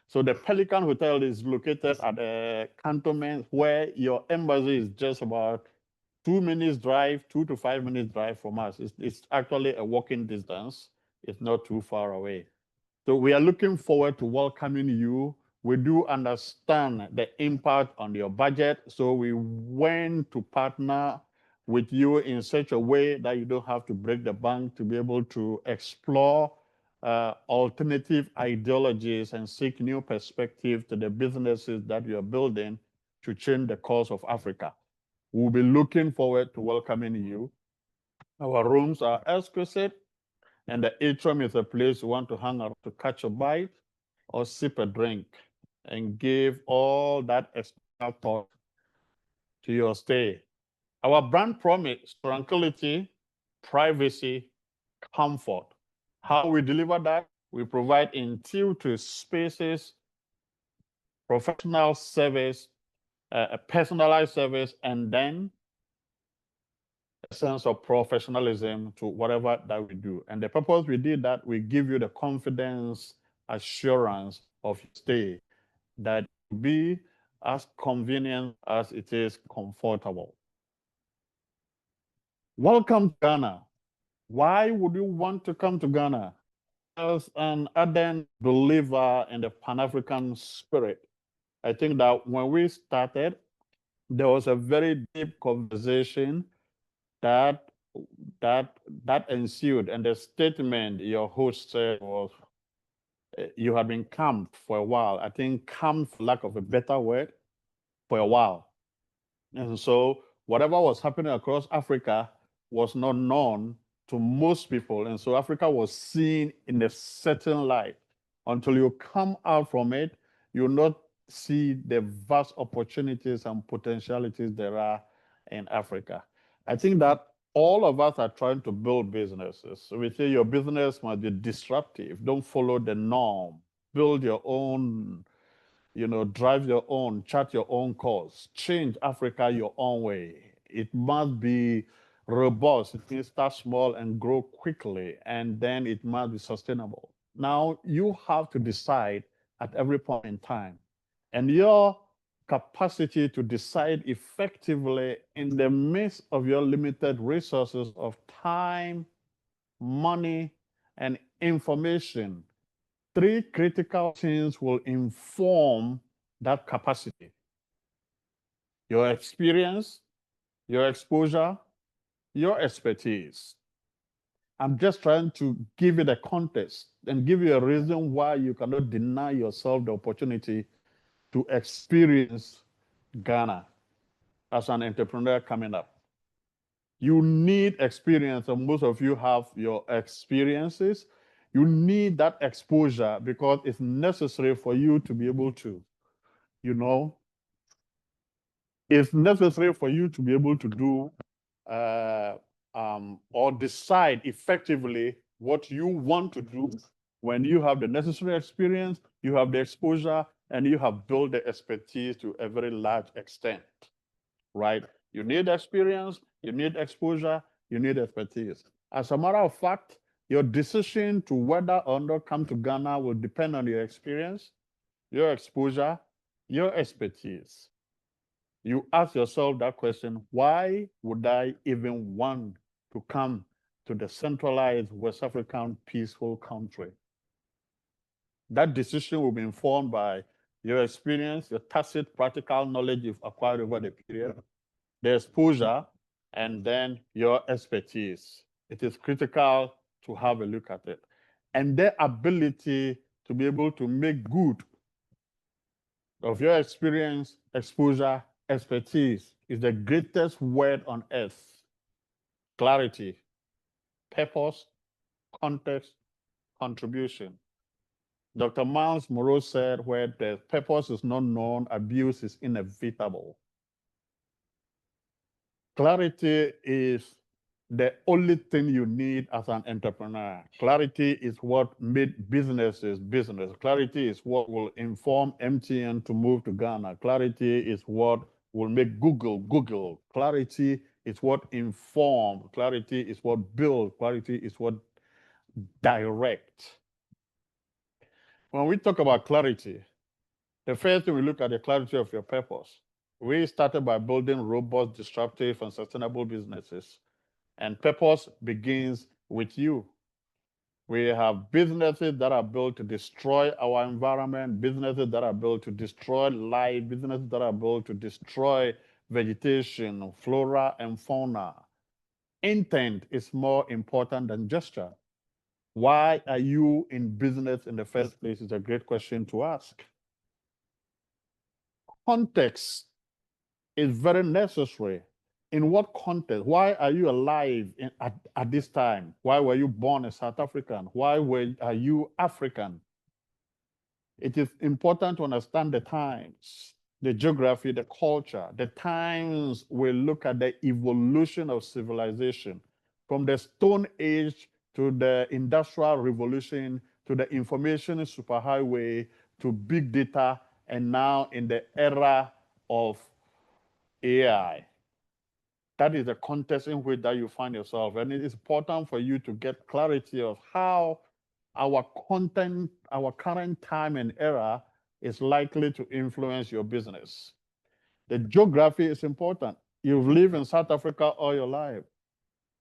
So the Pelican Hotel is located at a cantonment where your embassy is just about 2 minutes drive, 2 to 5 minutes drive from us. It's actually a walking distance. It's not too far away. So we are looking forward to welcoming you. We do understand the impact on your budget. So we went to partner with you in such a way that you don't have to break the bank to be able to explore alternative ideologies and seek new perspectives to the businesses that you are building to change the course of Africa. We'll be looking forward to welcoming you. Our rooms are exquisite, and the atrium is a place you want to hang out to catch a bite or sip a drink and give all that extra thought to your stay. Our brand promise: tranquility, privacy, comfort. How we deliver that? We provide intuitive spaces, professional service, a personalized service, and then a sense of professionalism to whatever that we do. And the purpose we did that, we give you the confidence, assurance of your stay, that be as convenient as it is comfortable. Welcome to Ghana. Why would you want to come to Ghana? As an ardent believer in the Pan-African spirit, I think that when we started, there was a very deep conversation that ensued, and the statement your host said was, you had been camped for a while. I think camped, for lack of a better word, for a while. And so whatever was happening across Africa was not known to most people. And so Africa was seen in a certain light. Until you come out from it, you'll not see the vast opportunities and potentialities there are in Africa. I think that all of us are trying to build businesses. So we say your business must be disruptive. Don't follow the norm. Build your own, drive your own, chart your own course, change Africa your own way. It must be robust. It can start small and grow quickly, and then it must be sustainable. Now, you have to decide at every point in time. And your capacity to decide effectively in the midst of your limited resources of time, money, and information, 3 critical things will inform that capacity: your experience, your exposure, your expertise. I'm just trying to give you the context and give you a reason why you cannot deny yourself the opportunity to experience Ghana as an entrepreneur coming up. You need experience, and most of you have your experiences. You need that exposure because it's necessary for you to be able to, it's necessary for you to be able to do or decide effectively what you want to do when you have the necessary experience, you have the exposure, and you have built the expertise to a very large extent, right? You need experience, you need exposure, you need expertise. As a matter of fact, your decision to whether or not come to Ghana will depend on your experience, your exposure, your expertise. You ask yourself that question: why would I even want to come to the centralized West African peaceful country? That decision will be informed by your experience, your tacit practical knowledge you've acquired over the period, the exposure, and then your expertise. It is critical to have a look at it. And the ability to be able to make good of your experience, exposure, expertise is the greatest word on earth. Clarity, purpose, context, contribution. Dr. Miles Moreau said, where the purpose is not known, abuse is inevitable. Clarity is the only thing you need as an entrepreneur. Clarity is what made businesses business. Clarity is what will inform MTN to move to Ghana. Clarity is what will make Google Google. Clarity is what inform. Clarity is what build. Clarity is what direct. When we talk about clarity, the first thing we look at the clarity of your purpose. We started by building robust, disruptive, and sustainable businesses. And purpose begins with you. We have businesses that are built to destroy our environment, businesses that are built to destroy life, businesses that are built to destroy vegetation, flora, and fauna. Intent is more important than gesture. Why are you in business in the first place is a great question to ask. Context is very necessary. In what context? Why are you alive at this time? Why were you born a South African? Why are you African? It is important to understand the times, the geography, the culture. The times we look at the evolution of civilization from the Stone Age to the Industrial Revolution to the information superhighway to big data, and now in the era of AI. That is the context in which that you find yourself. And it is important for you to get clarity of how our content, our current time and era is likely to influence your business. The geography is important. You've lived in South Africa all your life.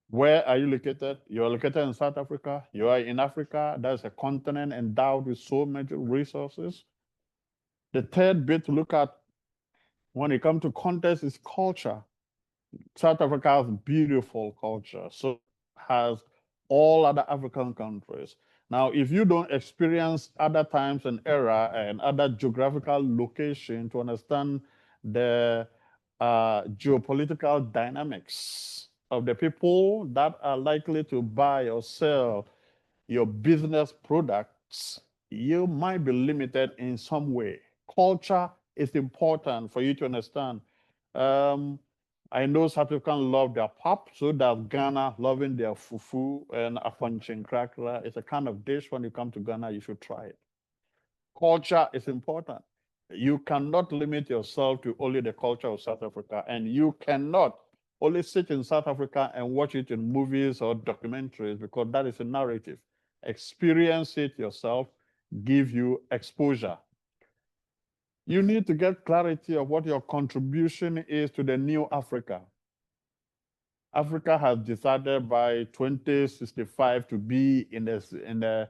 Where are you located? You're located in South Africa. You are in Africa. That's a continent endowed with so many resources. The third bit to look at when it comes to context is culture. South Africa has beautiful culture, so has all other African countries. Now, if you don't experience other times and era and other geographical location to understand the geopolitical dynamics of the people that are likely to buy or sell your business products, you might be limited in some way. Culture is important for you to understand. I know South Africans love their pap, so does Ghana loving their fufu and afanchinkrakra. It's a kind of dish when you come to Ghana, you should try it. Culture is important. You cannot limit yourself to only the culture of South Africa, and you cannot only sit in South Africa and watch it in movies or documentaries because that is a narrative. Experience it yourself, give you exposure. You need to get clarity of what your contribution is to the new Africa. Africa has decided by 2065 to be in the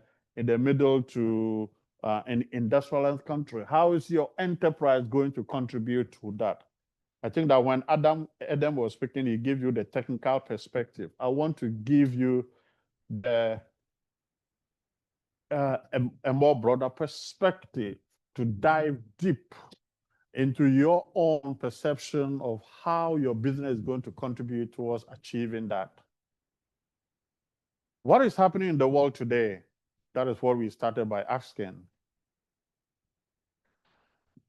middle to an industrialized country. How is your enterprise going to contribute to that? I think that when Adam was speaking, he gave you the technical perspective. I want to give you the a more broader perspective to dive deep into your own perception of how your business is going to contribute towards achieving that. What is happening in the world today? That is what we started by asking.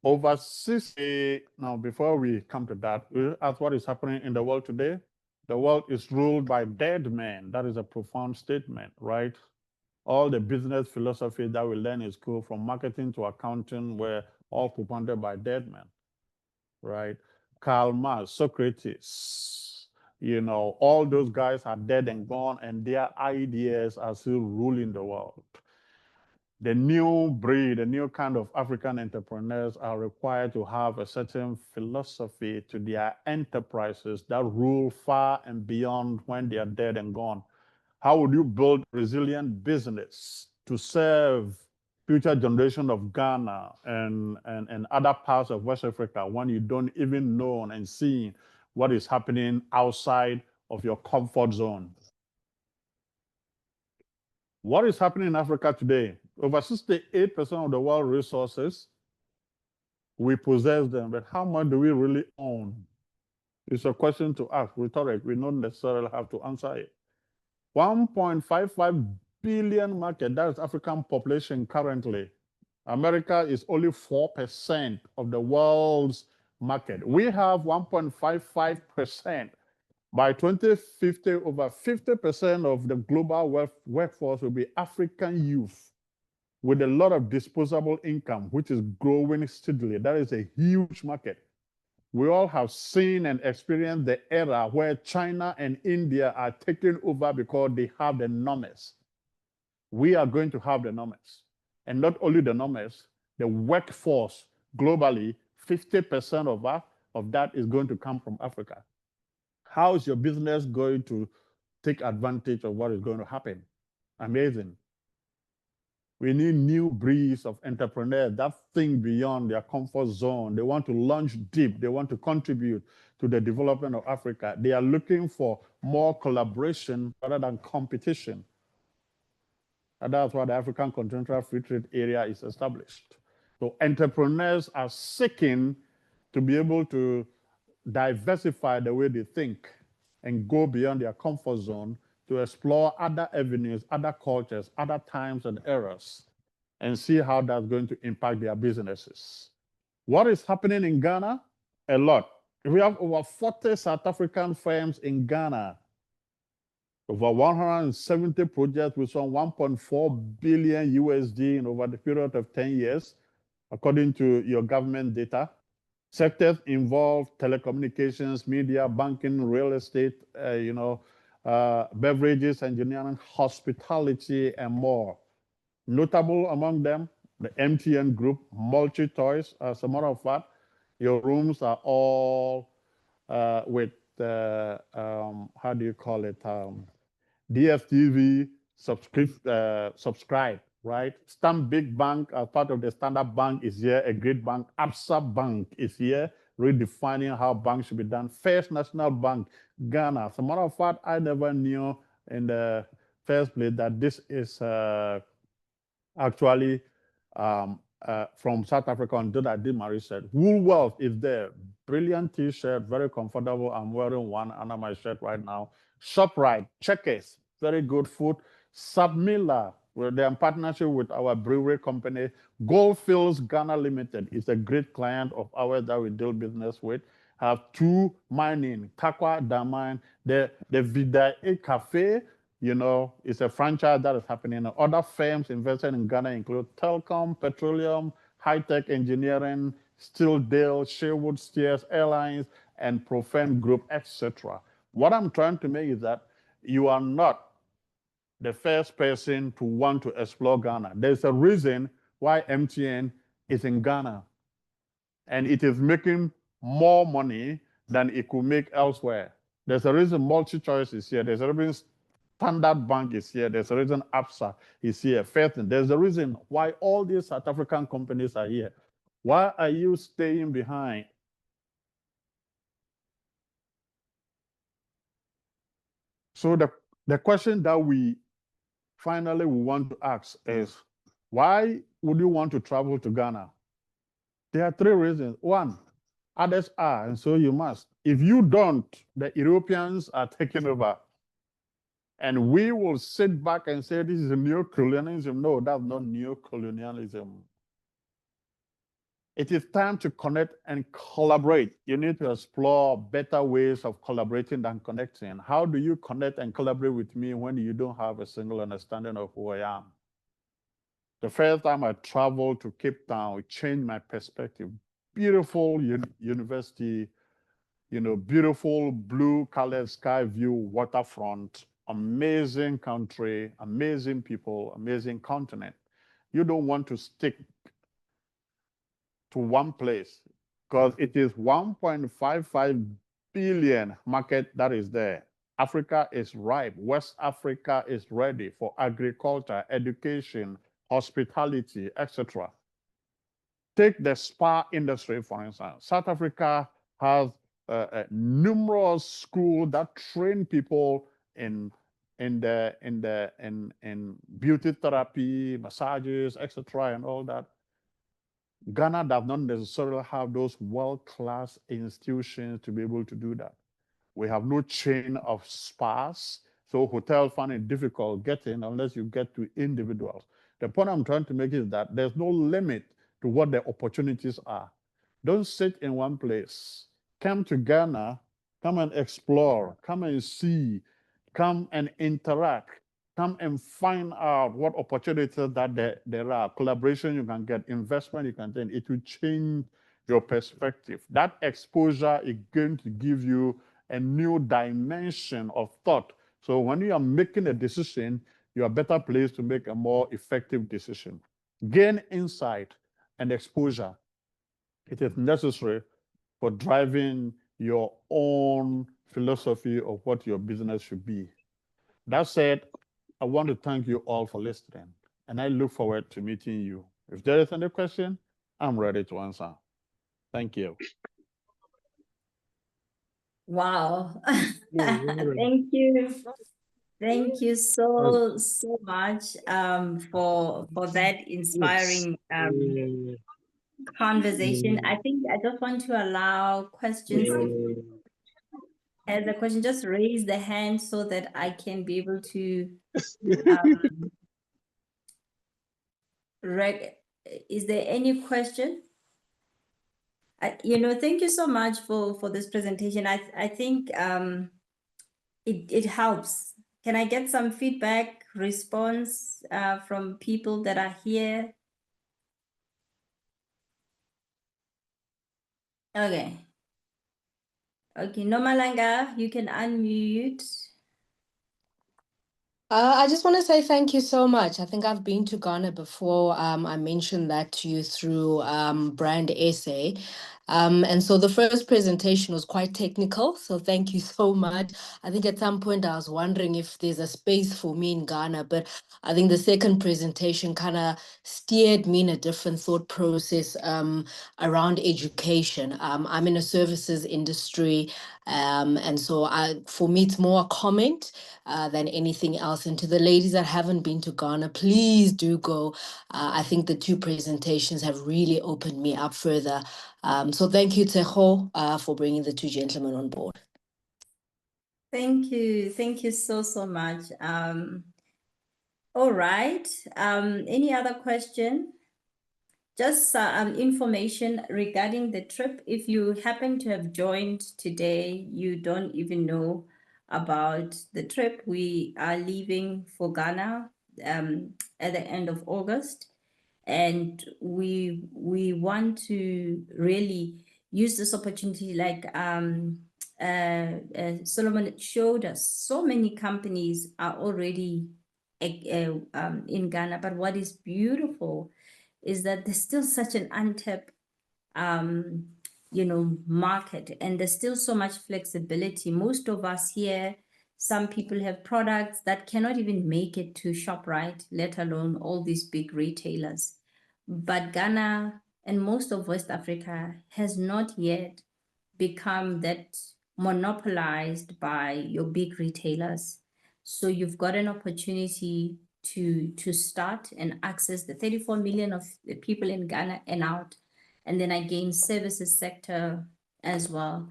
Over 60, now before we come to that, we ask what is happening in the world today. The world is ruled by dead men. That is a profound statement, right? All the business philosophy that we learn in school, from marketing to accounting, were all propounded by dead men, right? Karl Marx, Socrates, all those guys are dead and gone, and their ideas are still ruling the world. The new breed, the new kind of African entrepreneurs are required to have a certain philosophy to their enterprises that rule far and beyond when they are dead and gone. How would you build resilient business to serve future generation of Ghana and other parts of West Africa when you don't even know and see what is happening outside of your comfort zone? What is happening in Africa today? Over 68% of the world resources, we possess them, but how much do we really own? It's a question to ask, rhetoric. We don't necessarily have to answer it. 1.55 billion market, that is African population currently. America is only 4% of the world's market. We have 1.55%. By 2050, over 50% of the global workforce will be African youth with a lot of disposable income, which is growing steadily. That is a huge market. We all have seen and experienced the era where China and India are taking over because they have the numbers. We are going to have the numbers. And not only the numbers, the workforce globally, 50% of us of that is going to come from Africa. How is your business going to take advantage of what is going to happen? Amazing. We need new breeds of entrepreneurs that think beyond their comfort zone. They want to launch deep. They want to contribute to the development of Africa. They are looking for more collaboration rather than competition. And that's why the African Continental Free Trade Area is established. So entrepreneurs are seeking to be able to diversify the way they think and go beyond their comfort zone to explore other avenues, other cultures, other times and eras, and see how that's going to impact their businesses. What is happening in Ghana? A lot. We have over 40 South African firms in Ghana, over 170 projects with some 1.4 billion USD in over the period of 10 years, according to your government data. Sectors involve telecommunications, media, banking, real estate, beverages, engineering, hospitality, and more. Notable among them, the MTN Group, multi-toys. As a matter of fact, your rooms are all with, how do you call it? DSTV subscribe, right? Big Bank, as part of the Standard Bank, is here. A great bank. ABSA Bank is here, redefining how banks should be done. First National Bank, Ghana. As a matter of fact, I never knew in the first place that this is actually from South Africa until I did my research. Woolworth is there. Brilliant t-shirt, very comfortable. I'm wearing one under my shirt right now. ShopRite, Checkers, very good food. Submiller, we're in partnership with our brewery company. Goldfields Ghana Limited is a great client of ours that we deal business with. Have two mining, Takwa Damine, the Vida E Cafe, it's a franchise that is happening. Other firms invested in Ghana include Telcom, Petroleum, High-Tech Engineering, Steeldale, Sherwood Steers, Airlines, and Profane Group, etc. What I'm trying to make is that you are not the first person to want to explore Ghana. There's a reason why MTN is in Ghana, and it is making more money than it could make elsewhere. There's a reason MultiChoice is here. There's a reason Standard Bank is here. There's a reason ABSA is here. There's a reason why all these South African companies are here. Why are you staying behind? So the question that we finally want to ask is, why would you want to travel to Ghana? There are three reasons. One, others are, and so you must. If you don't, the Europeans are taking over. And we will sit back and say, this is a neo-colonialism. No, that's not neo-colonialism. It is time to connect and collaborate. You need to explore better ways of collaborating than connecting. How do you connect and collaborate with me when you don't have a single understanding of who I am? The first time I traveled to Cape Town, it changed my perspective. Beautiful university, beautiful blue-colored sky view, waterfront, amazing country, amazing people, amazing continent. You don't want to stick to one place because it is 1.55 billion market that is there. Africa is ripe. West Africa is ready for agriculture, education, hospitality, etc. Take the spa industry, for instance. South Africa has numerous schools that train people in beauty therapy, massages, etc., and all that. Ghana does not necessarily have those world-class institutions to be able to do that. We have no chain of spas, so hotels find it difficult getting unless you get to individuals. The point I'm trying to make is that there's no limit to what the opportunities are. Don't sit in one place. Come to Ghana, come and explore, come and see, come and interact, come and find out what opportunities that there are. Collaboration you can get, investment you can take. It will change your perspective. That exposure is going to give you a new dimension of thought. So when you are making a decision, you are better placed to make a more effective decision. Gain insight and exposure. It is necessary for driving your own philosophy of what your business should be. That said, I want to thank you all for listening, and I look forward to meeting you. If there is any question, I'm ready to answer. Thank you. Wow. Thank you. Thank you so much for that inspiring conversation. I think I just want to allow questions. If has a question, just raise the hand so that I can be able to is there any question? Thank you so much for this presentation. I think it helps. Can I get some feedback, response from people that are here? Okay. Okay, Nomalanga, you can unmute. I just want to say thank you so much. I think I've been to Ghana before. I mentioned that to you through Brand Essay. And so the first presentation was quite technical. So thank you so much. I think at some point I was wondering if there's a space for me in Ghana, but I think the second presentation kind of steered me in a different thought process around education. I'm in a services industry. And so for me, it's more a comment than anything else. And to the ladies that haven't been to Ghana, please do go. I think the two presentations have really opened me up further. So thank you, Tejo, for bringing the two gentlemen on board. Thank you. Thank you so much. All right. Any other question? Just information regarding the trip. If you happen to have joined today, you don't even know about the trip. We are leaving for Ghana at the end of August. And we want to really use this opportunity, like Solomon showed us, so many companies are already in Ghana, but what is beautiful is that there's still such an untapped market, and there's still so much flexibility. Most of us here, some people have products that cannot even make it to ShopRite, let alone all these big retailers. But Ghana and most of West Africa has not yet become that monopolized by your big retailers. So you've got an opportunity to start and access the 34 million of the people in Ghana and out, and then again services sector as well.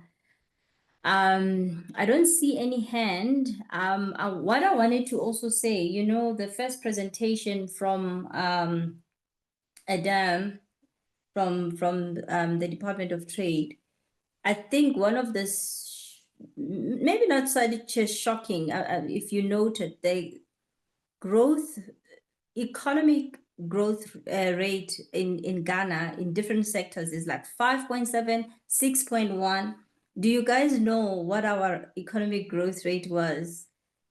I don't see any hand. What I wanted to also say, the first presentation from Adam from the Department of Trade, I think one of the maybe not such shocking, if you noted, the economic growth rate in Ghana in different sectors is like 5.7, 6.1. Do you guys know what our economic growth rate was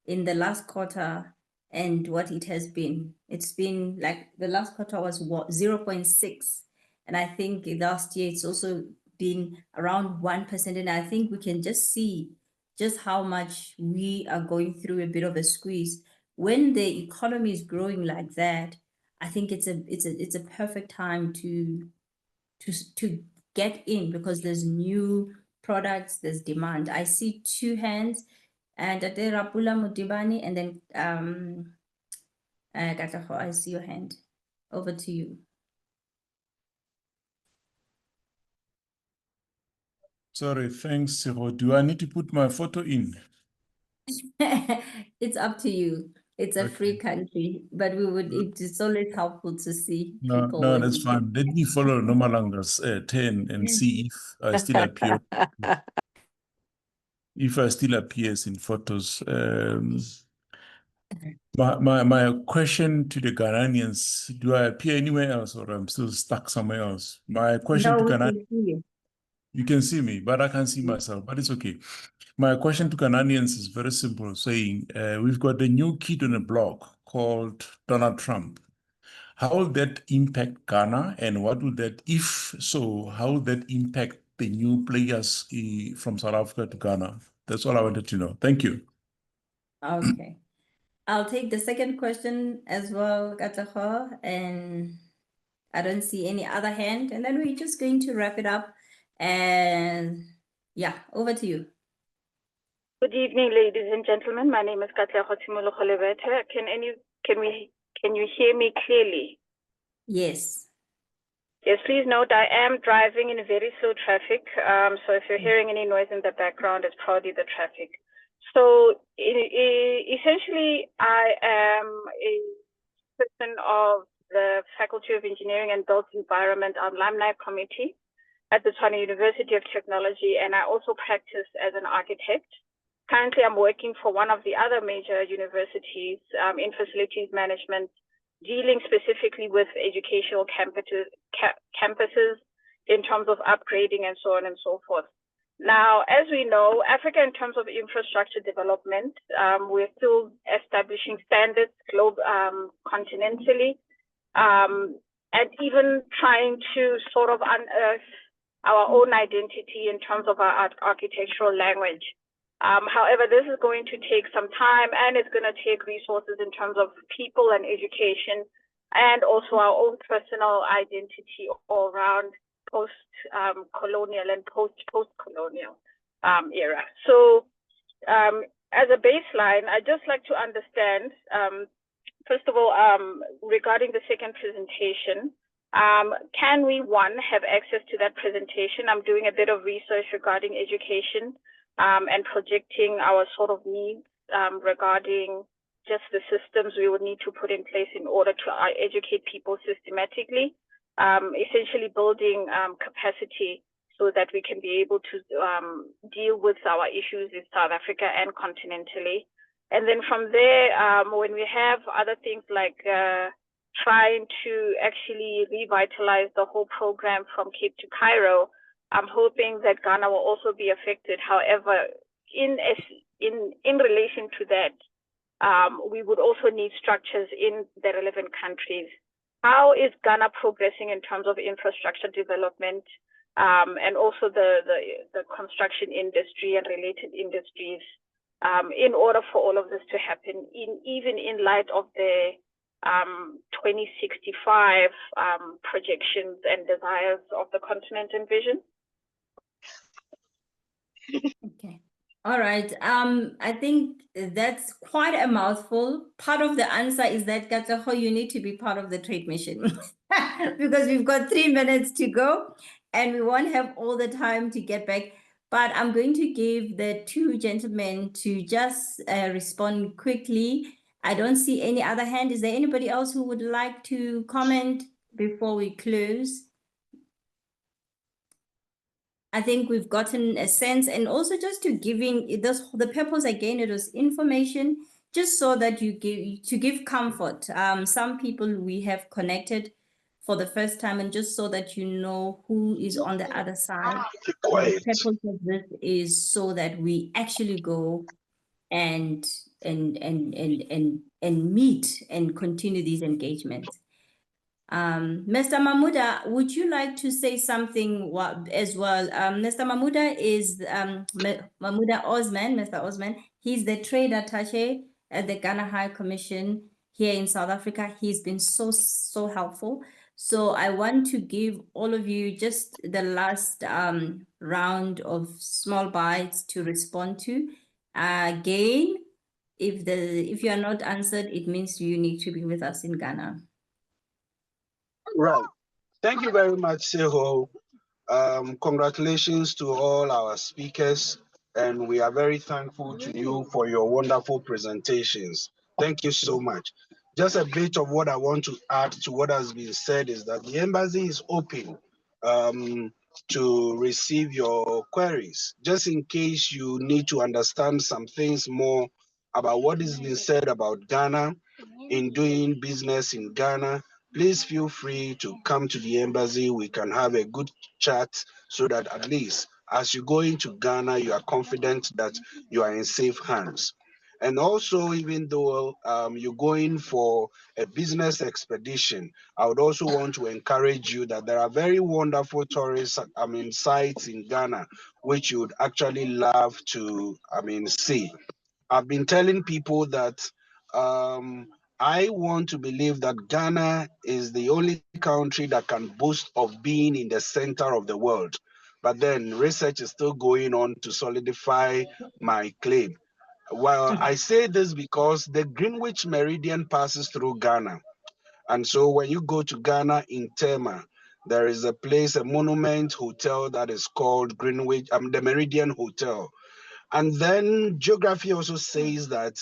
in the last quarter and what it has been? It's been like the last quarter was 0.6. And I think last year it's also been around 1%. And I think we can just see just how much we are going through a bit of a squeeze. When the economy is growing like that, I think it's a perfect time to get in, because there's new products, there's demand. I see two hands, and Rapula Mudibani, and then Gataho, I see your hand. Over to you. Sorry, thanks, Siro. Do I need to put my photo in? It's up to you. It's a free country, but it's always helpful to see people. No, that's fine. Let me follow Nomalanga's 10 and see if I still appear. If I still appears in photos. My question to the Ghanaians, do I appear anywhere else or I'm still stuck somewhere else? My question to Ghanaians. You can see me, but I can't see myself, but it's okay. My question to Ghanaians is very simple, saying we've got a new kid on the block called Donald Trump. How will that impact Ghana, and what will that, if so, how will that impact the new players from South Africa to Ghana? That's all I wanted to know. Thank you. Okay. I'll take the second question as well, Kataho, and I don't see any other hand. And then we're just going to wrap it up. And yeah, over to you. Good evening, ladies and gentlemen. My name is Katleho Tsimologolebete. Can you hear me clearly? Yes. Yes, please note I am driving in very slow traffic. So if you're hearing any noise in the background, it's probably the traffic. So essentially, I am a person of the Faculty of Engineering and Built Environment Alumni Committee at the Tshwane University of Technology, and I also practice as an architect. Currently, I'm working for one of the other major universities in facilities management, dealing specifically with educational campuses in terms of upgrading and so on and so forth. Now, as we know, Africa, in terms of infrastructure development, we're still establishing standards continentally, and even trying to sort of unearth our own identity in terms of our architectural language. However, this is going to take some time, and it's going to take resources in terms of people and education, and also our own personal identity all around post-colonial and post-colonial era. So as a baseline, I'd just like to understand, first of all, regarding the second presentation, can we, one, have access to that presentation? I'm doing a bit of research regarding education and projecting our sort of needs regarding just the systems we would need to put in place in order to educate people systematically, essentially building capacity so that we can be able to deal with our issues in South Africa and continentally. And then from there, when we have other things like trying to actually revitalize the whole program from Cape to Cairo, I'm hoping that Ghana will also be affected. However, in relation to that, we would also need structures in the relevant countries. How is Ghana progressing in terms of infrastructure development and also the construction industry and related industries in order for all of this to happen, even in light of the 2065 projections and desires of the continent and vision? Okay. All right. I think that's quite a mouthful. Part of the answer is that, Kataho, you need to be part of the trade mission because we've got 3 minutes to go and we won't have all the time to get back. But I'm going to give the two gentlemen to just respond quickly. I don't see any other hand. Is there anybody else who would like to comment before we close? I think we've gotten a sense, and also just to giving this, the purpose again, it was information, just so that you give comfort. Some people we have connected for the first time, and just so that you know who is on the other side. The purpose of this is so that we actually go and meet and continue these engagements. Mr. Mamuda, would you like to say something as well? Mr. Mamuda is Mamuda Osman, Mr. Osman. He's the trade attaché at the Ghana High Commission here in South Africa. He's been so helpful. So I want to give all of you just the last round of small bites to respond to. Again, if you are not answered, it means you need to be with us in Ghana. Right. Thank you very much, Seho. Congratulations to all our speakers, and we are very thankful to you for your wonderful presentations. Thank you so much. Just a bit of what I want to add to what has been said is that the embassy is open to receive your queries, just in case you need to understand some things more about what is being said about Ghana, in doing business in Ghana. Please feel free to come to the embassy. We can have a good chat so that at least as you go into Ghana, you are confident that you are in safe hands. And also, even though you're going for a business expedition, I would also want to encourage you that there are very wonderful tourist, sites in Ghana, which you would actually love to, see. I've been telling people that I want to believe that Ghana is the only country that can boast of being in the center of the world. But then research is still going on to solidify my claim. Well, I say this because the Greenwich Meridian passes through Ghana. And so when you go to Ghana in Tema, there is a place, a monument hotel that is called Greenwich, the Meridian Hotel. And then geography also says that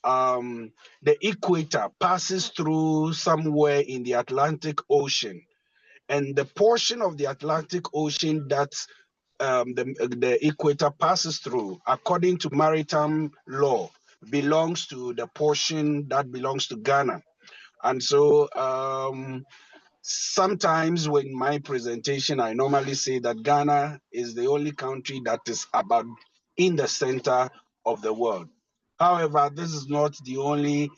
the equator passes through somewhere in the Atlantic Ocean. And the portion of the Atlantic Ocean that the equator passes through, according to maritime law, belongs to the portion that belongs to Ghana. And so sometimes when my presentation, I normally say that Ghana is the only country that is about in the center of the world. However, this is not the only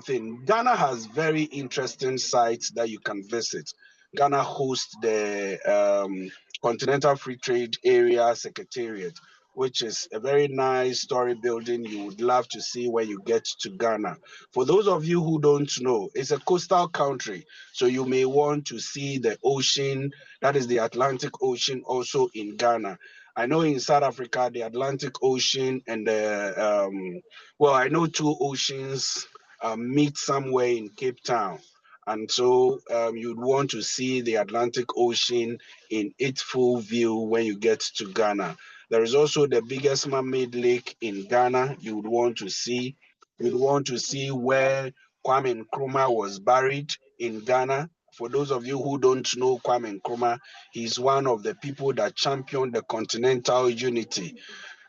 thing. Ghana has very interesting sites that you can visit. Ghana hosts the Continental Free Trade Area Secretariat, which is a very nice story building you would love to see when you get to Ghana. For those of you who don't know, it's a coastal country, so you may want to see the ocean, that is the Atlantic Ocean, also in Ghana. I know in South Africa, the Atlantic Ocean and I know two oceans meet somewhere in Cape Town. And so you'd want to see the Atlantic Ocean in its full view when you get to Ghana. There is also the biggest man-made lake in Ghana you would want to see. You'd want to see where Kwame Nkrumah was buried in Ghana. For those of you who don't know Kwame Nkrumah, he's one of the people that championed the continental unity.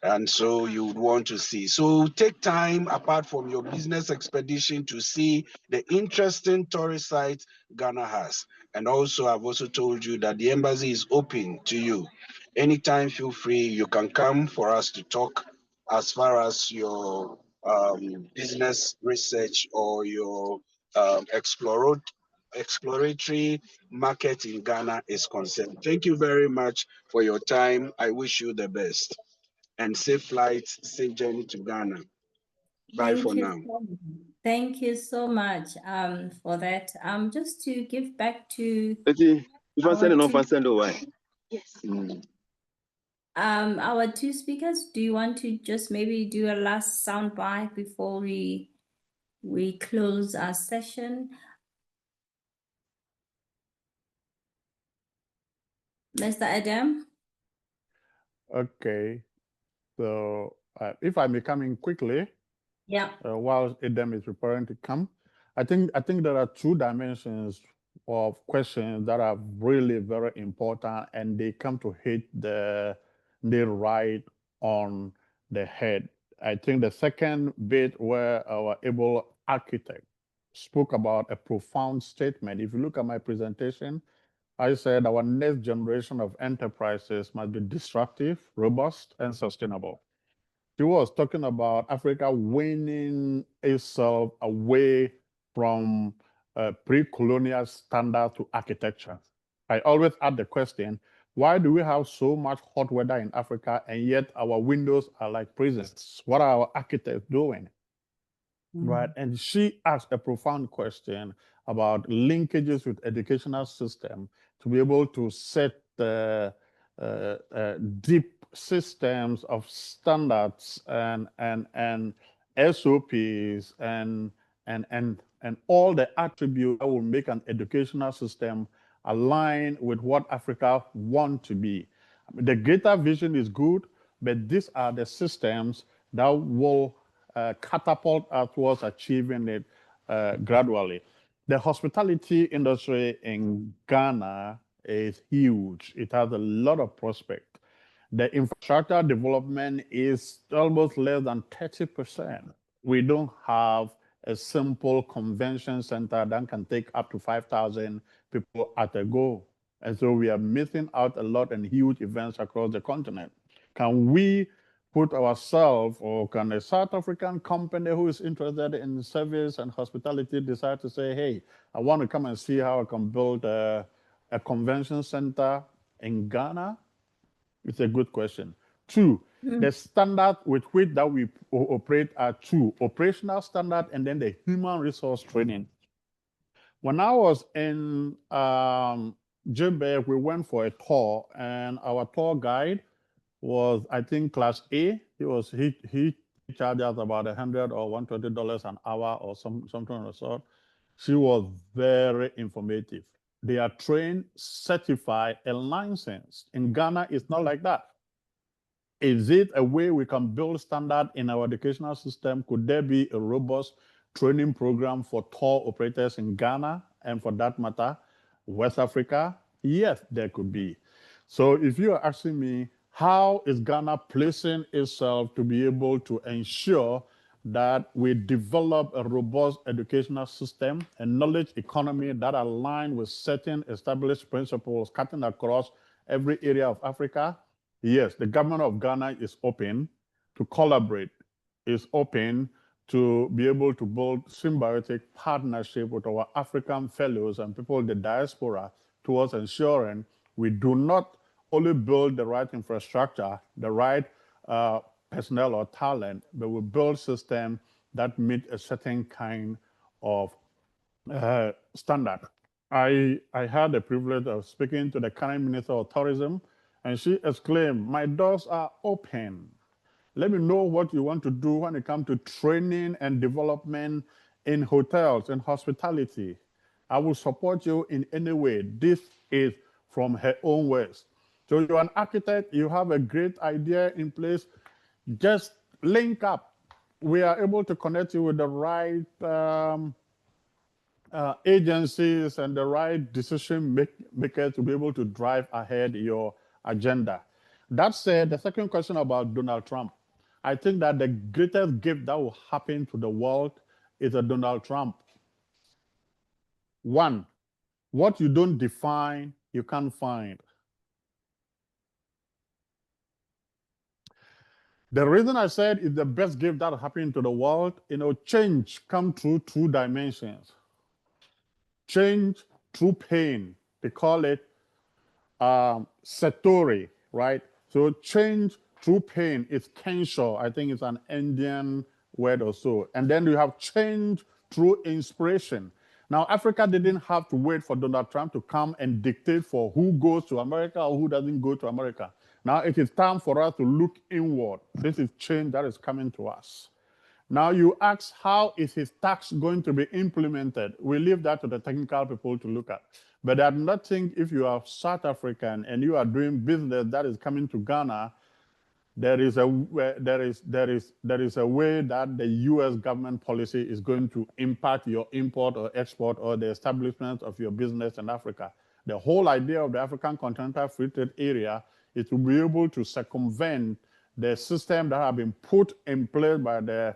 And so you would want to see. So take time apart from your business expedition to see the interesting tourist sites Ghana has. And also, I've also told you that the embassy is open to you. Anytime, feel free. You can come for us to talk as far as your business research or your exploratory market in Ghana is concerned. Thank you very much for your time. I wish you the best and safe flights, safe journey to Ghana. Bye for now. Thank you so much for that. Just to give back to our two speakers, do you want to just maybe do a last soundbite before we close our session? Mr. Adam? Okay. So if I may come in quickly, while Adam is preparing to come, I think there are two dimensions of questions that are really very important, and they come to hit the right on the head. I think the second bit where our able architect spoke about a profound statement. If you look at my presentation, I said our next generation of enterprises must be disruptive, robust, and sustainable. She was talking about Africa winning itself away from pre-colonial standards to architecture. I always ask the question, why do we have so much hot weather in Africa and yet our windows are like prisons? What are our architects doing? Right, and she asked a profound question about linkages with educational system to be able to set the deep systems of standards and SOPs and all the attributes that will make an educational system align with what Africa wants to be. The greater vision is good, but these are the systems that will catapult us towards achieving it gradually. The hospitality industry in Ghana is huge. It has a lot of prospect. The infrastructure development is almost less than 30%. We don't have a simple convention center that can take up to 5,000 people at a go. And so we are missing out a lot in huge events across the continent. Can we put ourselves, or can a South African company who is interested in service and hospitality decide to say, hey, I want to come and see how I can build a convention center in Ghana? It's a good question. Two, the standard with which that we operate are two: operational standard and then the human resource training. When I was in Joburg, we went for a tour, and our tour guide was, I think, class A. He charged us about $100 or $120 an hour or something of the sort. She was very informative. They are trained, certified, and licensed. In Ghana, it's not like that. Is it a way we can build standard in our educational system? Could there be a robust training program for tour operators in Ghana and, for that matter, West Africa? Yes, there could be. So if you are asking me, how is Ghana placing itself to be able to ensure that we develop a robust educational system and knowledge economy that align with certain established principles cutting across every area of Africa? Yes, the government of Ghana is open to collaborate, is open to be able to build symbiotic partnership with our African fellows and people in the diaspora towards ensuring we do not only build the right infrastructure, the right personnel or talent, but we build systems that meet a certain kind of standard. I had the privilege of speaking to the current Minister of Tourism, and she exclaimed, "My doors are open. Let me know what you want to do when it comes to training and development in hotels and hospitality. I will support you in any way." This is from her own words. So you're an architect, you have a great idea in place, just link up. We are able to connect you with the right agencies and the right decision makers to be able to drive ahead your agenda. That said, the second question about Donald Trump, I think that the greatest gift that will happen to the world is a Donald Trump. One, what you don't define, you can't find. The reason I said it's the best gift that will happen to the world, change comes through two dimensions. Change through pain. They call it satori, right? So change through pain is kensho. I think it's an Indian word or so. And then you have change through inspiration. Now, Africa didn't have to wait for Donald Trump to come and dictate for who goes to America or who doesn't go to America. Now it is time for us to look inward. This is change that is coming to us. Now you ask, how is his tax going to be implemented? We leave that to the technical people to look at. But I do not think if you are South African and you are doing business that is coming to Ghana, there is a way that the U.S. government policy is going to impact your import or export or the establishment of your business in Africa. The whole idea of the African Continental Free Trade Area is to be able to circumvent the system that have been put in place by the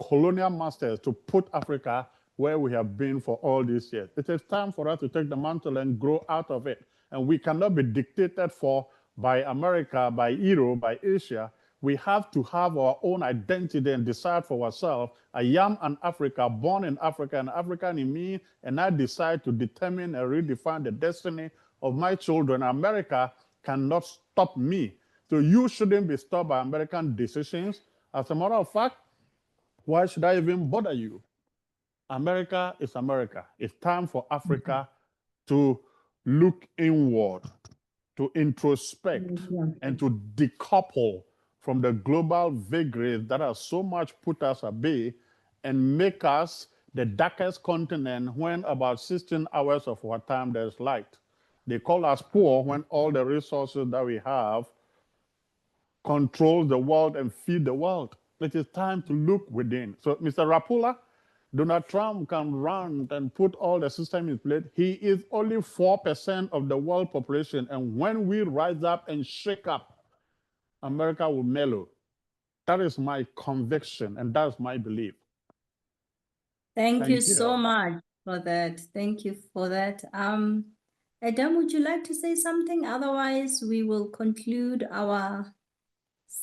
colonial masters to put Africa where we have been for all these years. It is time for us to take the mantle and grow out of it. And we cannot be dictated for by America, by Europe, by Asia. We have to have our own identity and decide for ourselves. I am an African, born in Africa, an African in me, and I decide to determine and redefine the destiny of my children. America cannot stop me. So you shouldn't be stopped by American decisions. As a matter of fact, why should I even bother you? America is America. It's time for Africa to look inward, to introspect, and to decouple from the global vagaries that have so much put us at bay and make us the darkest continent when about 16 hours of our time there's light. They call us poor when all the resources that we have control the world and feed the world. It is time to look within. So, Mr. Rapula, Donald Trump can run and put all the system in place. He is only 4% of the world population. And when we rise up and shake up, America will mellow. That is my conviction, and that's my belief. Thank you so much for that. Thank you for that. Adam, would you like to say something? Otherwise, we will conclude our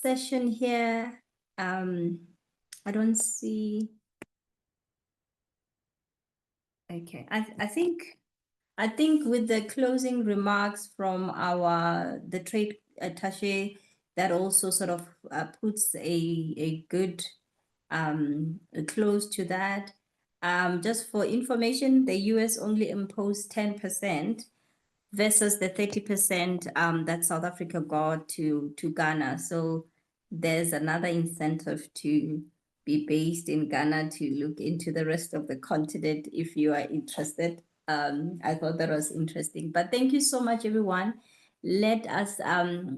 session here. I don't see. Okay, I think with the closing remarks from the trade attaché, that also sort of puts a good a close to that. Just for information, the US only imposed 10% versus the 30% that South Africa got to Ghana. So there's another incentive to be based in Ghana to look into the rest of the continent if you are interested. I thought that was interesting. But thank you so much, everyone. Let us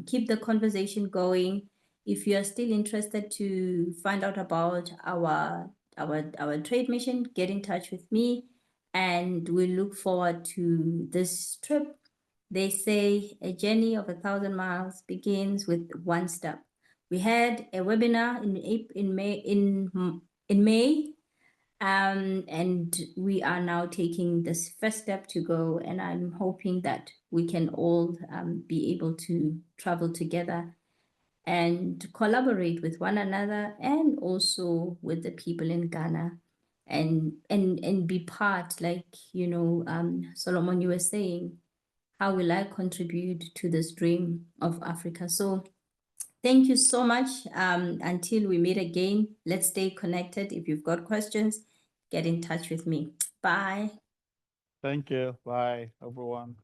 keep the conversation going. If you are still interested to find out about our trade mission, get in touch with me, and we look forward to this trip. They say a journey of 1,000 miles begins with one step. We had a webinar in May, and we are now taking this first step to go, and I'm hoping that we can all be able to travel together and collaborate with one another and also with the people in Ghana and be part, like, Solomon, you were saying, how will I contribute to this dream of Africa? So thank you so much. Until we meet again, let's stay connected. If you've got questions, get in touch with me. Bye. Thank you. Bye, everyone.